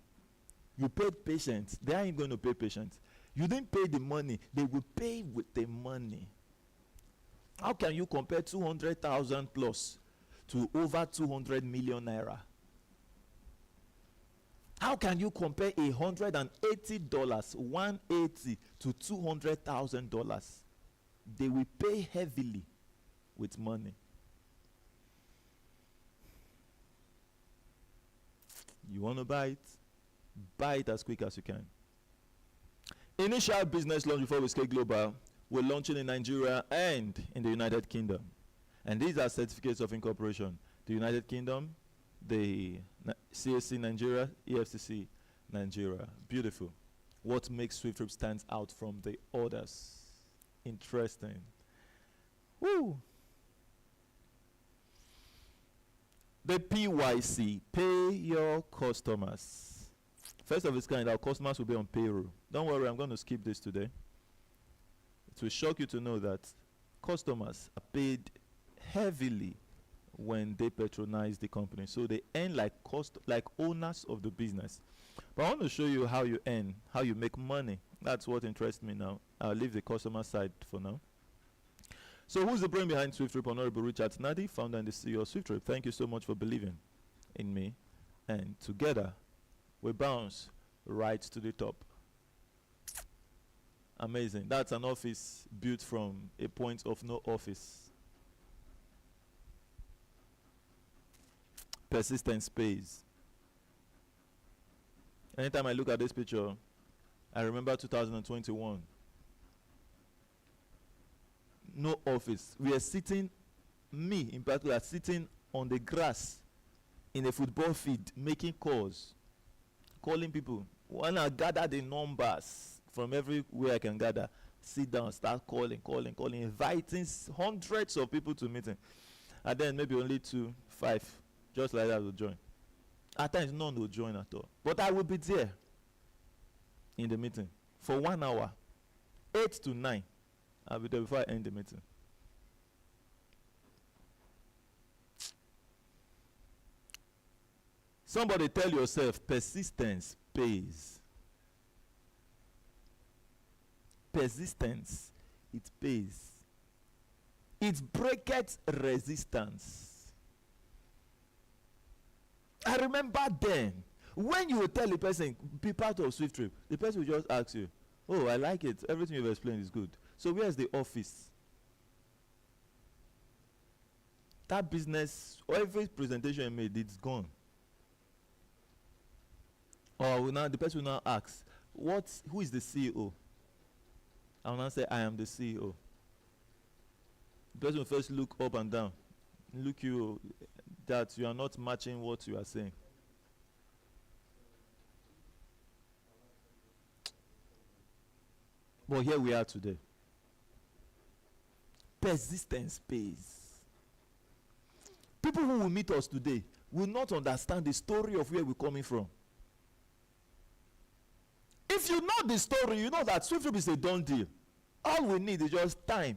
You paid patience. They aren't going to pay patience. You didn't pay the money. They will pay with the money. How can you compare 200,000 plus to over 200 million naira? How can you compare $180, 180 to $200,000? They will pay heavily with money. You want to buy it? Buy it as quick as you can. Initial business launch before we scale global. We're launching in Nigeria and in the United Kingdom. And these are certificates of incorporation. The United Kingdom, the CAC Nigeria, EFCC Nigeria. Beautiful. What makes SWIFTtrip stand out from the others? Interesting. Woo! The PYC, pay your customers. First of its kind, our customers will be on payroll. Don't worry, I'm going to skip this today. It will shock you to know that customers are paid heavily when they patronize the company. So they earn like owners of the business. But I want to show you how you earn, how you make money. That's what interests me now. I'll leave the customer side for now. So who's the brain behind SWIFTtrip? Honorable Richard Nadi, founder and the CEO of SWIFTtrip. Thank you so much for believing in me. And together, we bounce right to the top. Amazing. That's an office built from a point of no office. Persistence pays. Anytime I look at this picture, I remember 2021. No office. We are sitting, me in particular, sitting on the grass in a football field, making calls, calling people. When I gather the numbers from everywhere I can gather, sit down, start calling, inviting hundreds of people to meeting. And then maybe only 2, 5, just like that will join. At times, none will join at all. But I will be there in the meeting for 1 hour, 8 to 9. I'll be there before I end the meeting. Somebody tell yourself, persistence pays. Persistence, it pays. It breaketh resistance. I remember then, when you will tell a person, be part of SWIFTtrip, the person will just ask you, oh, I like it. Everything you've explained is good. So where's the office? That business, or every presentation you made, it's gone. Or now the person will now ask, who is the CEO? I will now say, I am the CEO. The person will first look up and down, look you that you are not matching what you are saying. But here we are today. Persistence pays. People who will meet us today will not understand the story of where we're coming from. If you know the story, you know that SWIFTtrip is a done deal. All we need is just time.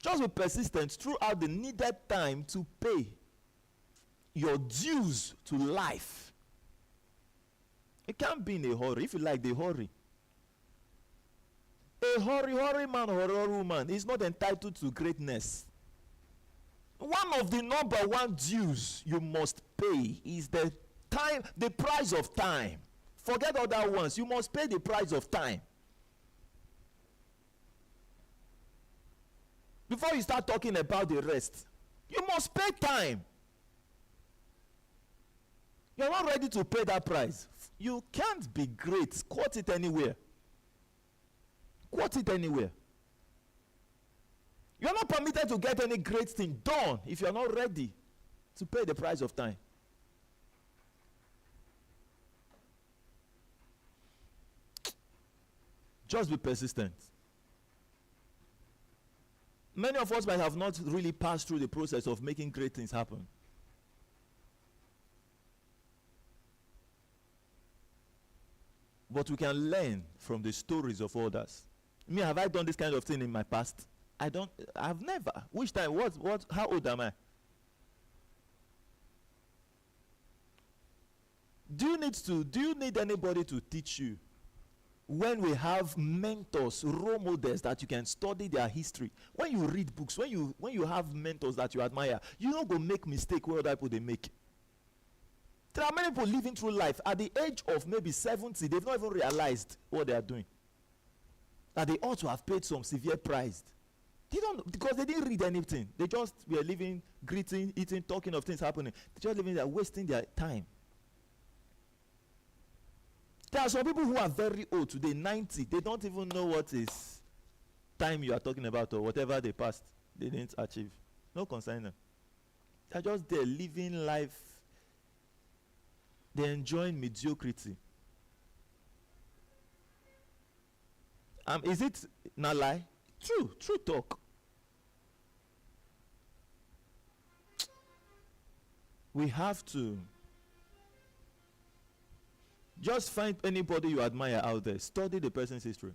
Just be persistent throughout the needed time to pay your dues to life. It can't be in a hurry. If you like the hurry. A hurry man or hurry woman is not entitled to greatness. One of the number one dues you must pay is the time, the price of time. Forget other ones. You must pay the price of time. Before you start talking about the rest, you must pay time. You're not ready to pay that price. You can't be great. Quote it anywhere. Quote it anywhere. You're not permitted to get any great thing done if you're not ready to pay the price of time. Just be persistent. Many of us might have not really passed through the process of making great things happen. But we can learn from the stories of others. Me, have I done this kind of thing in my past? I've never. Which time? How old am I? Do you need anybody to teach you? When we have mentors, role models that you can study their history, when you read books, when you have mentors that you admire, you don't go make mistake where other people they make. There are many people living through life at the age of maybe 70, they've not even realized what they are doing. That they ought to have paid some severe price. They don't, because they didn't read anything. They just were living, greeting, eating, talking of things happening. They're just living there, wasting their time. There are some people who are very old today, 90. They don't even know what is time you are talking about or whatever they passed, they didn't achieve. No concern them. They're just there living life. They're enjoying mediocrity. Is it not lie? True talk. We have to just find anybody you admire out there. Study the person's history.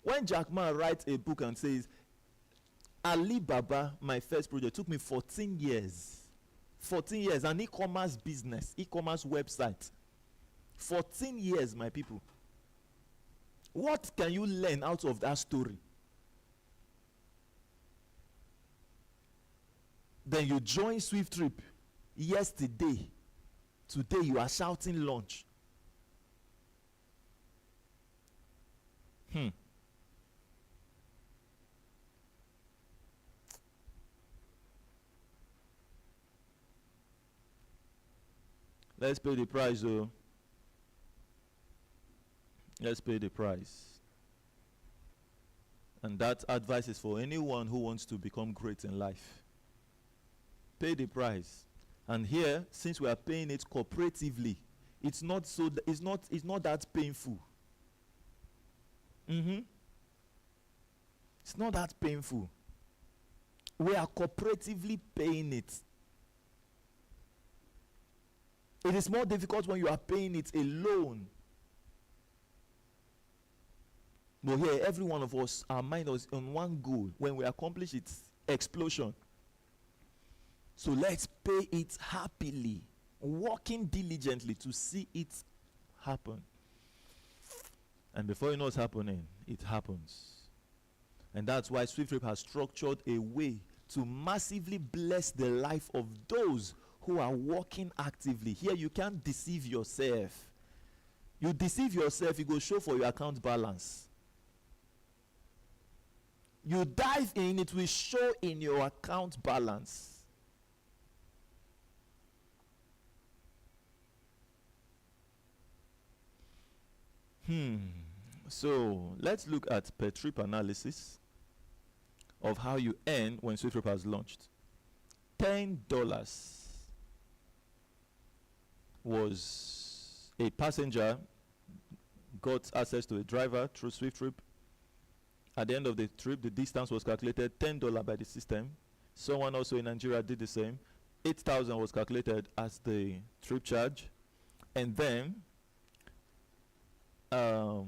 When Jack Ma writes a book and says, Alibaba, my first project, took me 14 years. 14 years, an e-commerce business, e-commerce website. 14 years, my people. What can you learn out of that story? Then you join SWIFTtrip yesterday. Today you are shouting launch. Let's pay the price, though. Let's pay the price. And that advice is for anyone who wants to become great in life. Pay the price. And here, since we are paying it cooperatively, it's not that painful. It's not that painful. We are cooperatively paying it. It is more difficult when you are paying it alone. But here, every one of us, our mind was on one goal. When we accomplish its explosion. So let's pay it happily, working diligently to see it happen. And before you know what's happening, it happens. And that's why SWIFTtrip has structured a way to massively bless the life of those who are working actively. Here, you can't deceive yourself. You deceive yourself, you go show for your account balance. You dive in, it will show in your account balance. So let's look at per trip analysis of how you earn when SWIFTtrip has launched. $10 was a passenger got access to a driver through SWIFTtrip. At the end of the trip, the distance was calculated $10 by the system. Someone also in Nigeria did the same. 8,000 was calculated as the trip charge. And then the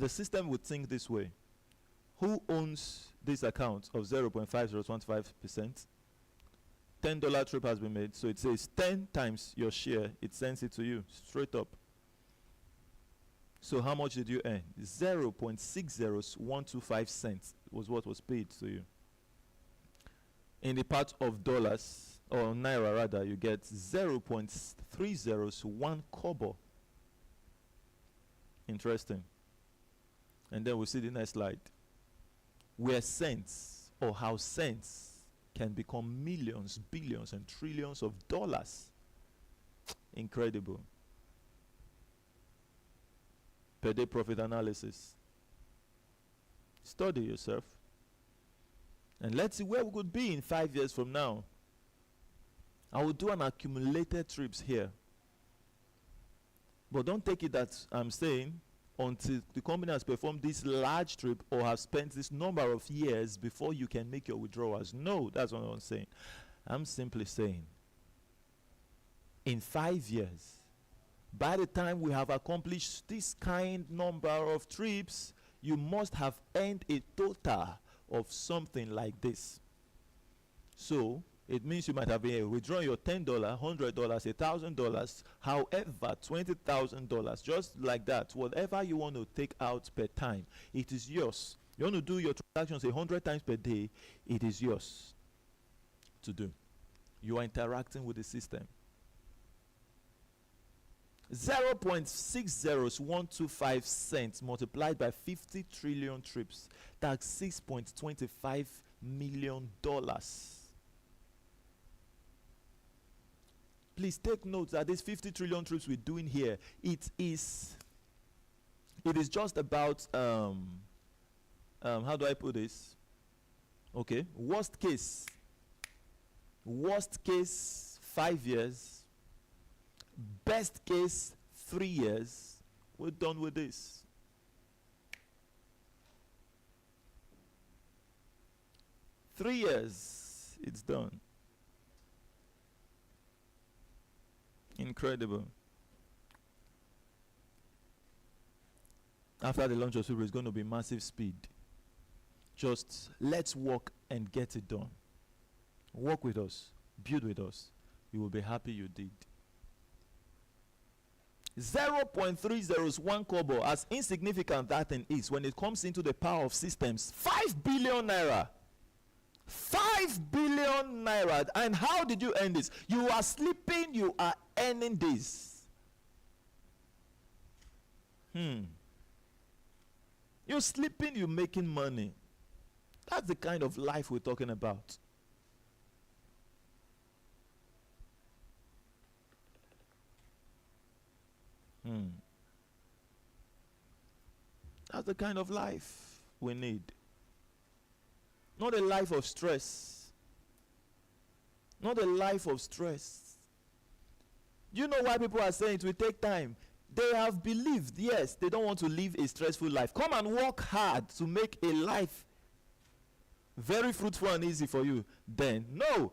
system would think this way. Who owns this account of 0.5025%? $10 trip has been made. So it says 10 times your share. It sends it to you straight up. So how much did you earn? 0.60125 cents was what was paid to you. In the part of dollars, or naira rather, you get 0.301 kobo. Interesting. And then we'll see the next slide. Where cents, or how cents can become millions, billions, and trillions of dollars. Incredible. Per day profit analysis. Study yourself. And let's see where we could be in 5 years from now. I will do an accumulated trips here. But don't take it that I'm saying until the company has performed this large trip or has spent this number of years before you can make your withdrawals. No, that's what I'm saying. I'm simply saying in 5 years, by the time we have accomplished this kind number of trips, you must have earned a total of something like this. So it means you might have been withdrawn your $10, $100, $1,000, however, $20,000, just like that. Whatever you want to take out per time, it is yours. You want to do your transactions 100 times per day, it is yours to do. You are interacting with the system. 0.60125 cents multiplied by 50 trillion trips, that's $6.25 million. Please take note that these 50 trillion trips we're doing here, it is just about how do I put this? Okay, worst case 5 years, best case 3 years, we're done with this. Three years, it's done. Incredible. After the launch of Super, it's going to be massive speed. Just let's work and get it done. Work with us, build with us. You will be happy you did. 0.301 kobo, as insignificant that thing is, when it comes into the power of systems, 5 billion naira. 5 billion naira. And how did you earn this? You are sleeping, you are earning this. You're sleeping, you're making money. That's the kind of life we're talking about. That's the kind of life we need. Not a life of stress. Not a life of stress. Do you know why people are saying it will take time? They have believed, yes, they don't want to live a stressful life. Come and work hard to make a life very fruitful and easy for you. Then, no.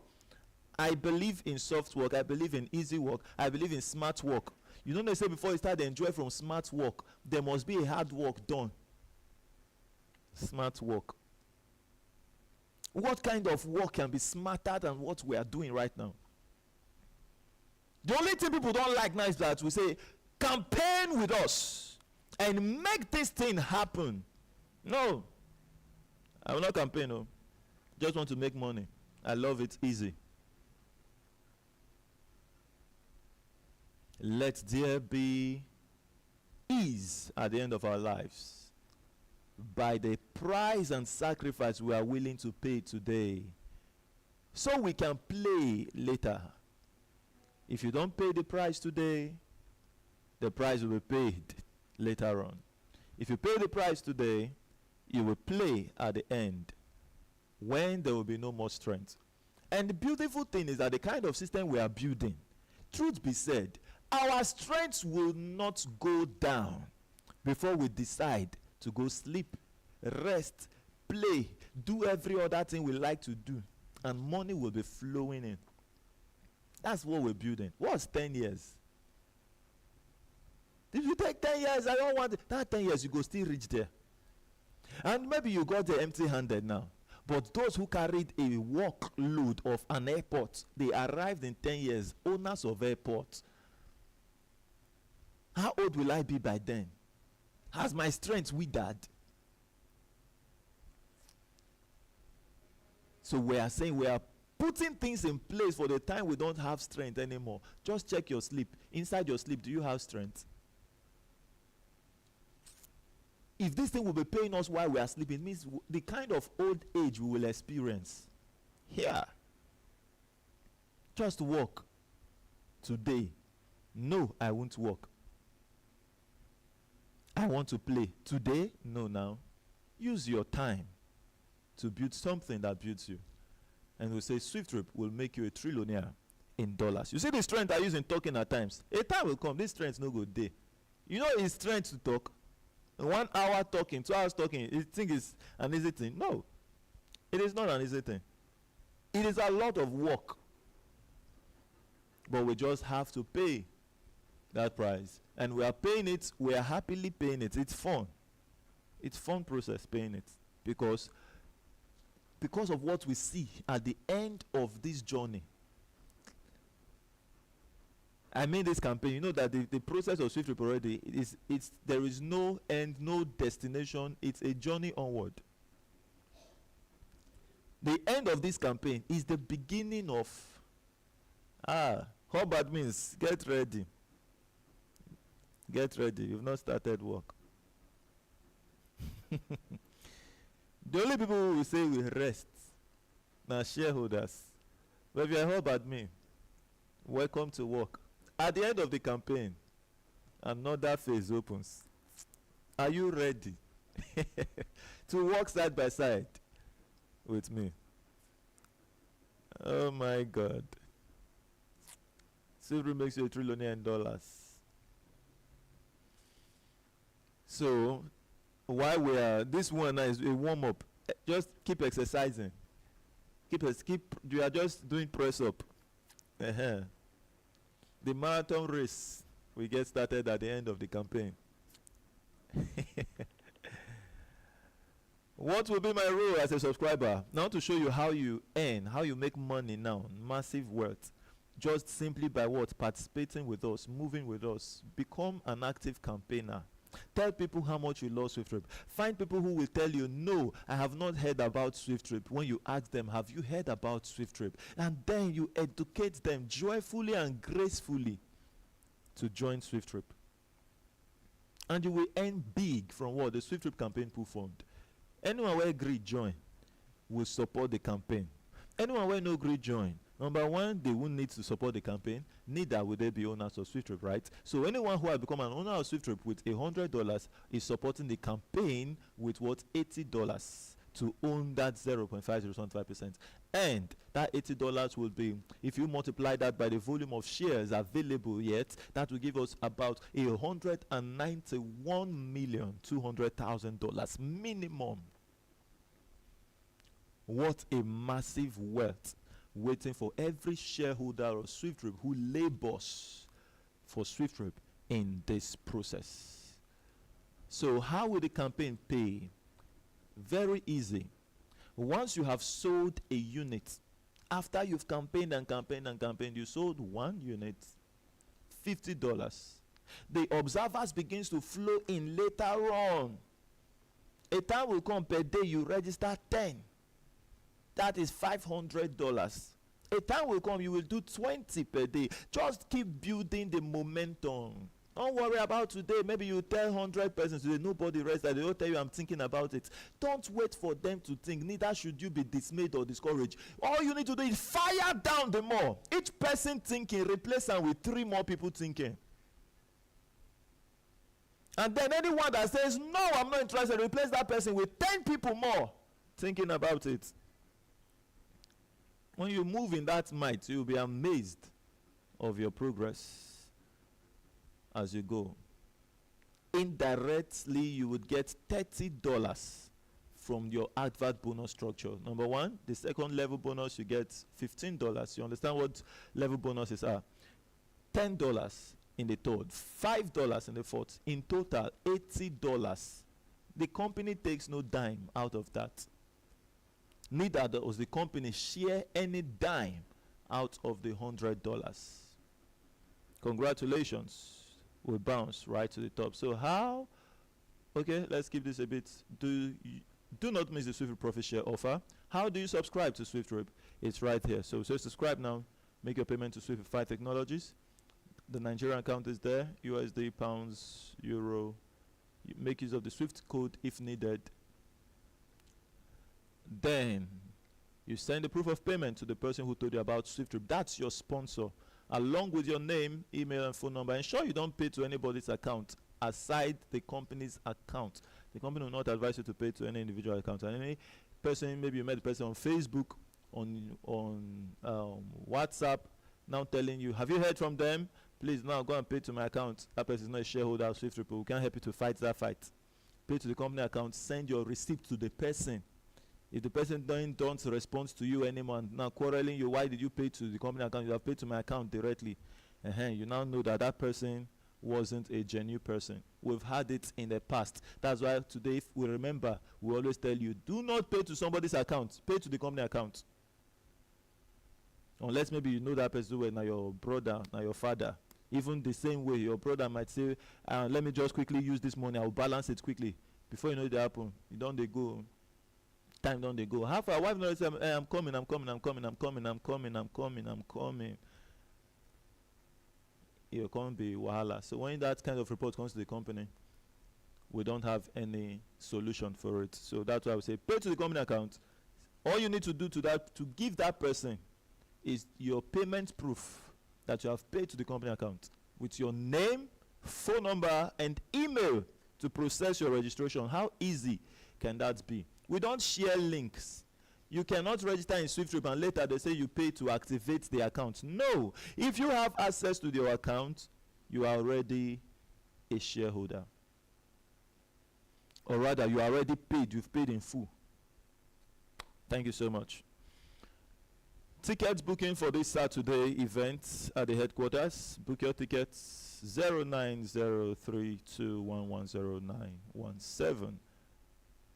I believe in soft work. I believe in easy work. I believe in smart work. You know, they say before you start to enjoy from smart work, there must be a hard work done. Smart work. What kind of work can be smarter than what we are doing right now? The only thing people don't like now is that we say, campaign with us and make this thing happen. No, I will not campaign. No, just want to make money. I love it easy. Let there be ease at the end of our lives by the price and sacrifice we are willing to pay today, so we can play later. If you don't pay the price today, the price will be paid later on. If you pay the price today, you will play at the end when there will be no more strength. And the beautiful thing is that the kind of system we are building, truth be said, our strength will not go down before we decide to go sleep, rest, play, do every other thing we like to do, and money will be flowing in. That's what we're building. What's 10 years? If you take 10 years, I don't want it. That 10 years, you go still reach there. And maybe you got there empty-handed now. But those who carried a workload of an airport, they arrived in 10 years, owners of airports. How old will I be by then? Has my strength withered? So we are saying we are putting things in place for the time we don't have strength anymore. Just check your sleep. Inside your sleep, do you have strength? If this thing will be paying us while we are sleeping, it means the kind of old age we will experience here. Just walk today. No, I won't walk. I want to play. Today? No, now. Use your time to build something that builds you. And we'll say SWIFTtrip will make you a trillionaire in dollars. You see the strength I use in talking at times. A time will come, this strength no good day. You know it's strength to talk. 1 hour talking, 2 hours talking, you think it's an easy thing? No. It is not an easy thing. It is a lot of work. But we just have to pay that price. And we are paying it, we are happily paying it. It's fun. It's fun process paying it. Because of what we see at the end of this journey. I made this campaign. You know that the process of SWIFTtrip already there is no end, no destination. It's a journey onward. The end of this campaign is the beginning of Hubbard means get ready. Get ready. You've not started work. The only people who will say will rest now shareholders. But if you heard about me, welcome to work. At the end of the campaign, another phase opens. Are you ready to work side by side with me? Oh my God. Silver makes you a trillionaire in dollars. So, while we are, this one is a warm-up. Just keep exercising. You are just doing press up. The marathon race will get started at the end of the campaign. What will be my role as a subscriber? Now to show you how you earn, how you make money now, massive wealth. Just simply by what? Participating with us, moving with us. Become an active campaigner. Tell people how much you love SWIFTtrip. Find people who will tell you, no, I have not heard about SWIFTtrip. When you ask them, have you heard about SWIFTtrip? And then you educate them joyfully and gracefully to join SWIFTtrip. And you will earn big from what? The SWIFTtrip campaign pool fund. Anyone who agree join will support the campaign. Anyone who no agree join, number one, they won't need to support the campaign. Neither will they be owners of SWIFTtrip, right? So anyone who has become an owner of SWIFTtrip with $100 is supporting the campaign with what? $80 to own that 0.5015%. And that $80 will be, if you multiply that by the volume of shares available yet, that will give us about $191,200,000 minimum. What a massive wealth waiting for every shareholder of SWIFTtrip who labors for SWIFTtrip in this process. So how will the campaign pay? Very easy. Once you have sold a unit, after you've campaigned and campaigned and campaigned, you sold one unit, $50. The observers begins to flow in later on. A time will come per day you register 10. That is $500. A time will come you will do 20 per day. Just keep building the momentum. Don't worry about today. Maybe you tell 100 persons today, nobody registered. They will tell you, I'm thinking about it. Don't wait for them to think. Neither should you be dismayed or discouraged. All you need to do is fire down the more. Each person thinking, replace them with 3 more people thinking. And then anyone that says, no, I'm not interested, replace that person with 10 people more thinking about it. When you move in that might, you'll be amazed of your progress as you go. Indirectly, you would get $30 from your advert bonus structure. Number one, the second level bonus, you get $15. You understand what level bonuses are? $10 in the third, $5 in the fourth. In total, $80. The company takes no dime out of that. Neither does the company share any dime out of the $100. Congratulations. We bounce right to the top. So how? Okay, let's keep this a bit. Do not miss the SWIFT Profit Share offer. How do you subscribe to SWIFTtrip? It's right here. So subscribe now. Make your payment to SWIFTIFY Technologies. The Nigerian account is there. USD, pounds, euro. You make use of the SWIFT code if needed. Then you send the proof of payment to the person who told you about SWIFTtrip. That's your sponsor, along with your name, email, and phone number. Ensure you don't pay to anybody's account aside the company's account. The company will not advise you to pay to any individual account. And any person, maybe you met the person on Facebook, on WhatsApp, now telling you, have you heard from them? Please now go and pay to my account. That person is not a shareholder of SWIFTtrip. We can't help you to fight that fight. Pay to the company account. Send your receipt to the person. If the person don't respond to you anymore, now quarreling you, why did you pay to the company account? You have paid to my account directly. You now know that that person wasn't a genuine person. We've had it in the past. That's why today, if we remember, we always tell you, do not pay to somebody's account. Pay to the company account. Unless maybe you know that person well, now your brother, now your father. Even the same way, your brother might say, let me just quickly use this money. I'll balance it quickly. Before you know it happen, you don't they go. Time don't they go. Half our wife knows, I'm coming. It can't be wahala. So when that kind of report comes to the company, we don't have any solution for it. So that's why I would say pay to the company account. All you need to do to give that person is your payment proof that you have paid to the company account with your name, phone number, and email to process your registration. How easy can that be? We don't share links. You cannot register in SWIFTtrip and later they say you pay to activate the account. No. If you have access to your account, you are already a shareholder. Or rather, you are already paid. You've paid in full. Thank you so much. Tickets booking for this Saturday event at the headquarters. Book your tickets 090321109117.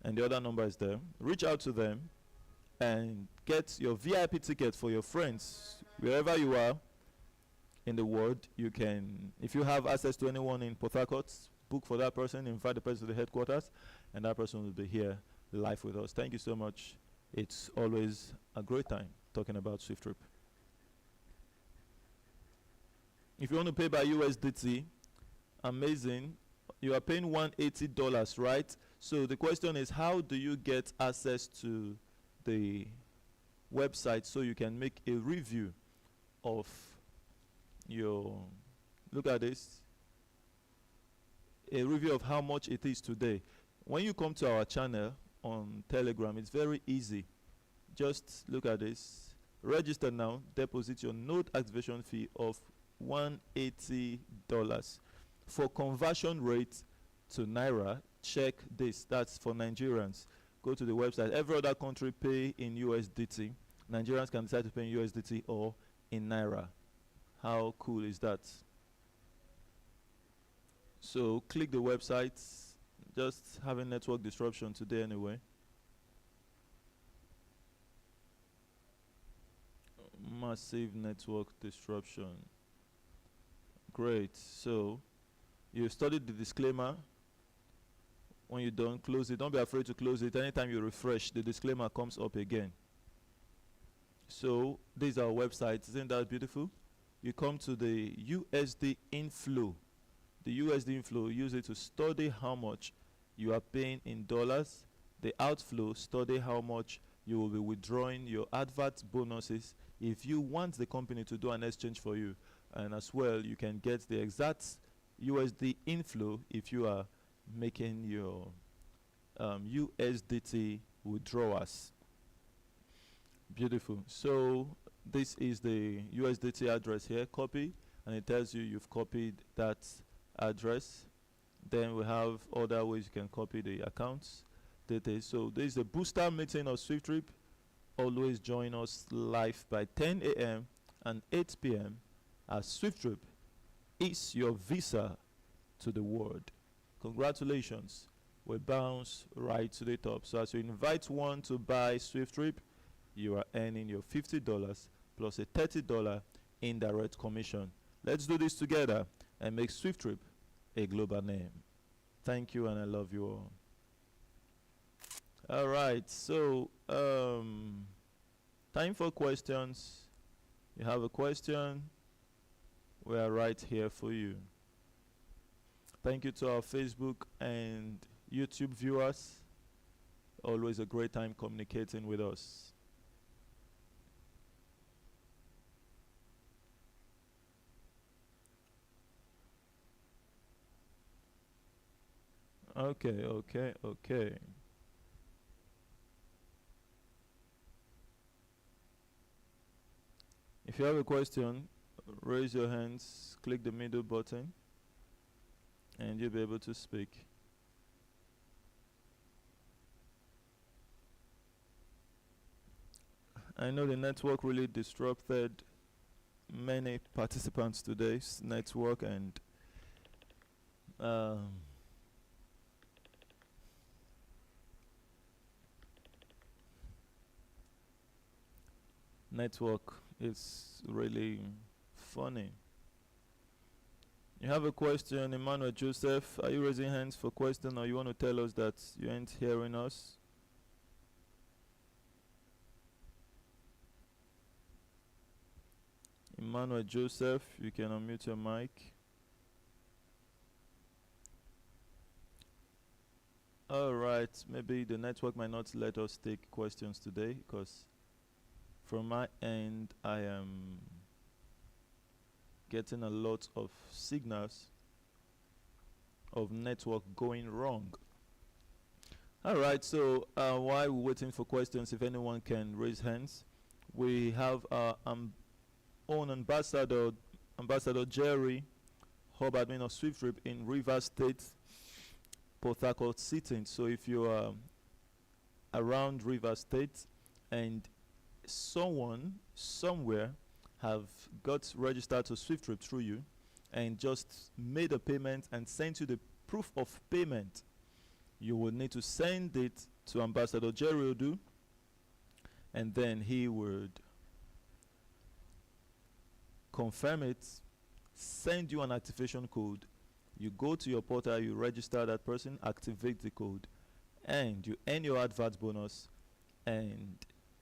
And the other number is there. Reach out to them and get your VIP ticket for your friends. Wherever you are in the world, you can, if you have access to anyone in Port Harcourt, book for that person, invite the person to the headquarters, and that person will be here live with us. Thank you so much. It's always a great time talking about SWIFTtrip. If you want to pay by USDT, amazing. You are paying $180, right? So the question is, how do you get access to the website so you can make a review of your, look at this, a review of how much it is today. When you come to our channel on Telegram, it's very easy. Just look at this. Register now, deposit your node activation fee of $180. For conversion rate to Naira, check this. That's for Nigerians. Go to the website. Every other country pay in USDT. Nigerians can decide to pay in USDT or in Naira. How cool is that? So click the website. Just having network disruption today anyway. Massive network disruption. Great. So you studied the disclaimer. When you don't close it, don't be afraid to close it. Anytime you refresh, the disclaimer comes up again. So this is our website. Isn't that beautiful? You come to the USD inflow. The USD inflow, use it to study how much you are paying in dollars. The outflow, study how much you will be withdrawing your advert bonuses if you want the company to do an exchange for you. And as well, you can get the exact USD inflow if you are making your USDT withdrawals. Beautiful. So this is the USDT address here. Copy, and it tells you you've copied that address. Then we have other ways you can copy the accounts details. So this is a booster meeting of SWIFTtrip. Always join us live by 10 a.m. and 8 p.m. as SWIFTtrip is your visa to the world. Congratulations. We bounce right to the top. So as you invite one to buy SWIFTtrip, you are earning your $50 plus a $30 indirect commission. Let's do this together and make SWIFTtrip a global name. Thank you, and I love you all. All right, so time for questions. You have a question, we are right here for you. Thank you to our Facebook and YouTube viewers. Always a great time communicating with us. Okay. If you have a question, raise your hands, click the middle button, and you'll be able to speak. I know the network really disrupted many participants today's network, and network is really funny. You have a question, Emmanuel Joseph. Are you raising hands for question, or you want to tell us that you ain't hearing us? Emmanuel Joseph, you can unmute your mic. All right, maybe the network might not let us take questions today, because from my end, I am getting a lot of signals of network going wrong. All right, so while we're waiting for questions, if anyone can raise hands, we have our own ambassador, Ambassador Jerry, hub admin of SWIFTtrip in Rivers State, Port Harcourt sitting. So if you are around Rivers State and someone somewhere have got registered to SWIFTtrip through you and just made a payment and sent you the proof of payment, you will need to send it to Ambassador Jerry Odu, and then he would confirm it, send you an activation code. You go to your portal, you register that person, activate the code, and you earn your advert bonus, and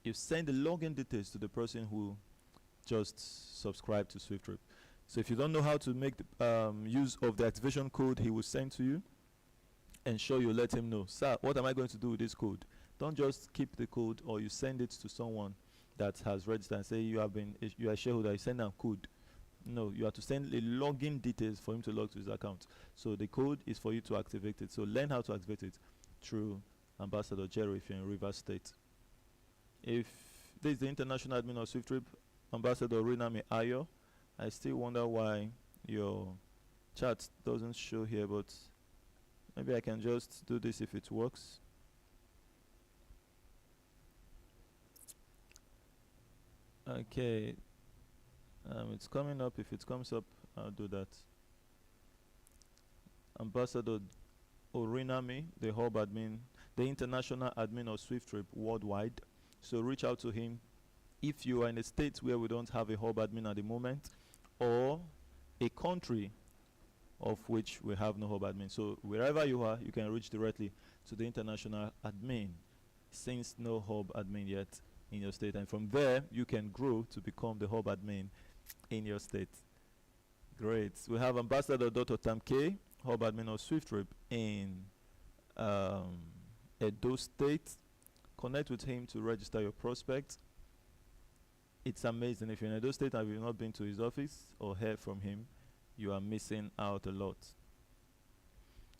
you send the login details to the person who just subscribed to SWIFTtrip. So if you don't know how to make the use of the activation code he will send to you, ensure you let him know, sir, what am I going to do with this code? Don't just keep the code or you send it to someone that has registered and say you are a shareholder, you send them code. No, you have to send the login details for him to log to his account. So the code is for you to activate it. So learn how to activate it through Ambassador Jerry if you're in Rivers State. If this is the international admin of SWIFTtrip, Ambassador Rinami Ayo, I still wonder why your chat doesn't show here, but maybe I can just do this if it works. Okay, it's coming up. If it comes up, I'll do that. Ambassador Orinami, the hub admin, the international admin of SWIFTtrip worldwide. So reach out to him if you are in a state where we don't have a hub admin at the moment, or a country of which we have no hub admin. So wherever you are, you can reach directly to the international admin, since no hub admin yet in your state. And from there, you can grow to become the hub admin in your state. Great. We have Ambassador Dr. Tamke, hub admin of SWIFTtrip in Edo State. Connect with him to register your prospects. It's amazing. If you're in Edo State and you've not been to his office or heard from him, you are missing out a lot.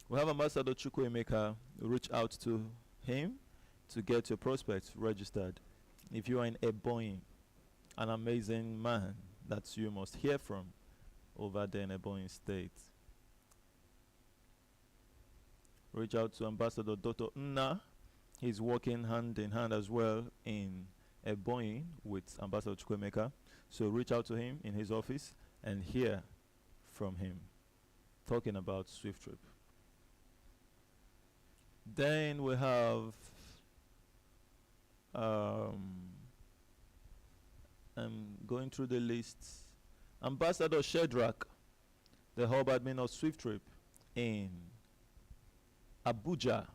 We have Ambassador Chukwuemeka. Reach out to him to get your prospects registered. If you are in Ebonyi, an amazing man that you must hear from over there in Ebonyi State. Reach out to Ambassador Dr. Nna. He's working hand in hand as well in Ebonyi with Ambassador Chukwuemeka. So reach out to him in his office and hear from him talking about SWIFTtrip. Then we have I'm going through the list. Ambassador Shedrack, the hub admin of SWIFTtrip in Abuja.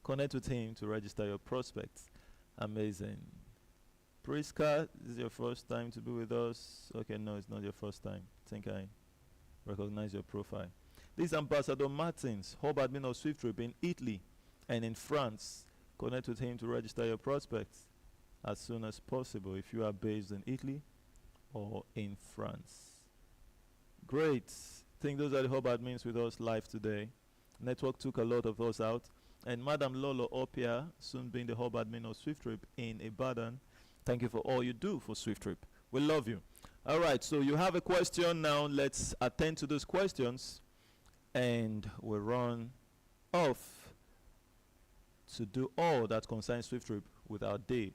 Connect with him to register your prospects. Amazing. Priska, this is your first time to be with us. Okay, no, it's not your first time. I think I recognize your profile. This is Ambassador Martins, hub admin of SWIFTtrip in Italy and in France. Connect with him to register your prospects as soon as possible if you are based in Italy or in France. Great. I think those are the hub admins with us live today. Network took a lot of us out. And Madam Lolo Opia, soon being the hub admin of SWIFTtrip in Ibadan. Thank you for all you do for SWIFTtrip. We love you. All right, so you have a question now. Let's attend to those questions. And we'll run off to do all that concerns SWIFTtrip with our day.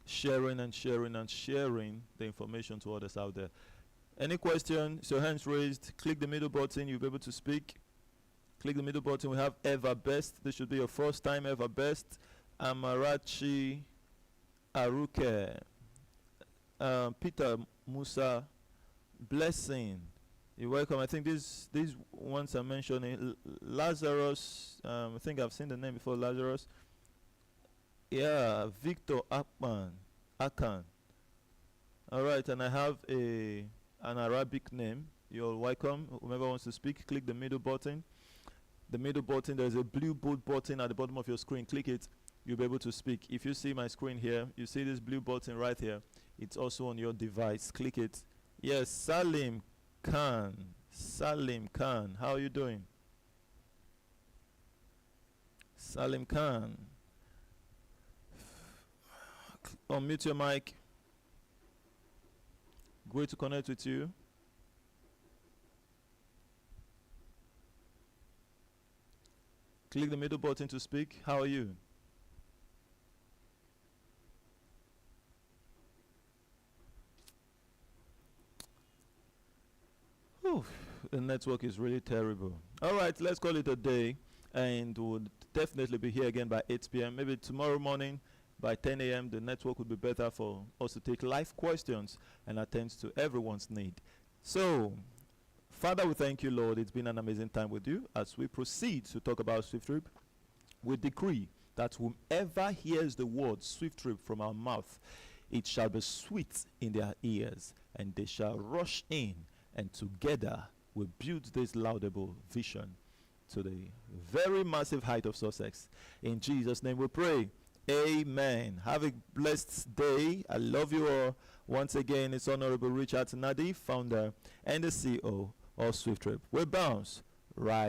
Sharing and sharing and sharing the information to others out there. Any questions? Your hands raised. Click the middle button. You'll be able to speak. Click the middle button. We have Ever Best. This should be your first time. Ever Best. Amarachi Aruke. Peter Musa. Blessing. You're welcome. I think these ones are mentioning. Lazarus. I think I've seen the name before. Lazarus. Yeah. Victor Akan. All right. And I have an Arabic name. You're welcome. Whoever wants to speak, click the middle button. The middle button, there's a blue bold button at the bottom of your screen. Click it. You'll be able to speak. If you see my screen here, you see this blue button right here. It's also on your device. Click it. Yes, Salim Khan. Salim Khan. How are you doing? Salim Khan. Unmute your mic. Great to connect with you. Click the middle button to speak. How are you? Whew, the network is really terrible. All right, let's call it a day. And we'll definitely be here again by 8 p.m. Maybe tomorrow morning by 10 a.m. the network would be better for us to take live questions and attend to everyone's need. So, Father, we thank you, Lord. It's been an amazing time with you. As we proceed to talk about SWIFTtrip, we decree that whomever hears the word SWIFTtrip from our mouth, it shall be sweet in their ears, and they shall rush in, and together we build this laudable vision to the very massive height of success. In Jesus' name we pray. Amen. Have a blessed day. I love you all. Once again, it's Honorable Richard Nadi, founder and the CEO of SWIFTtrip. We bounce right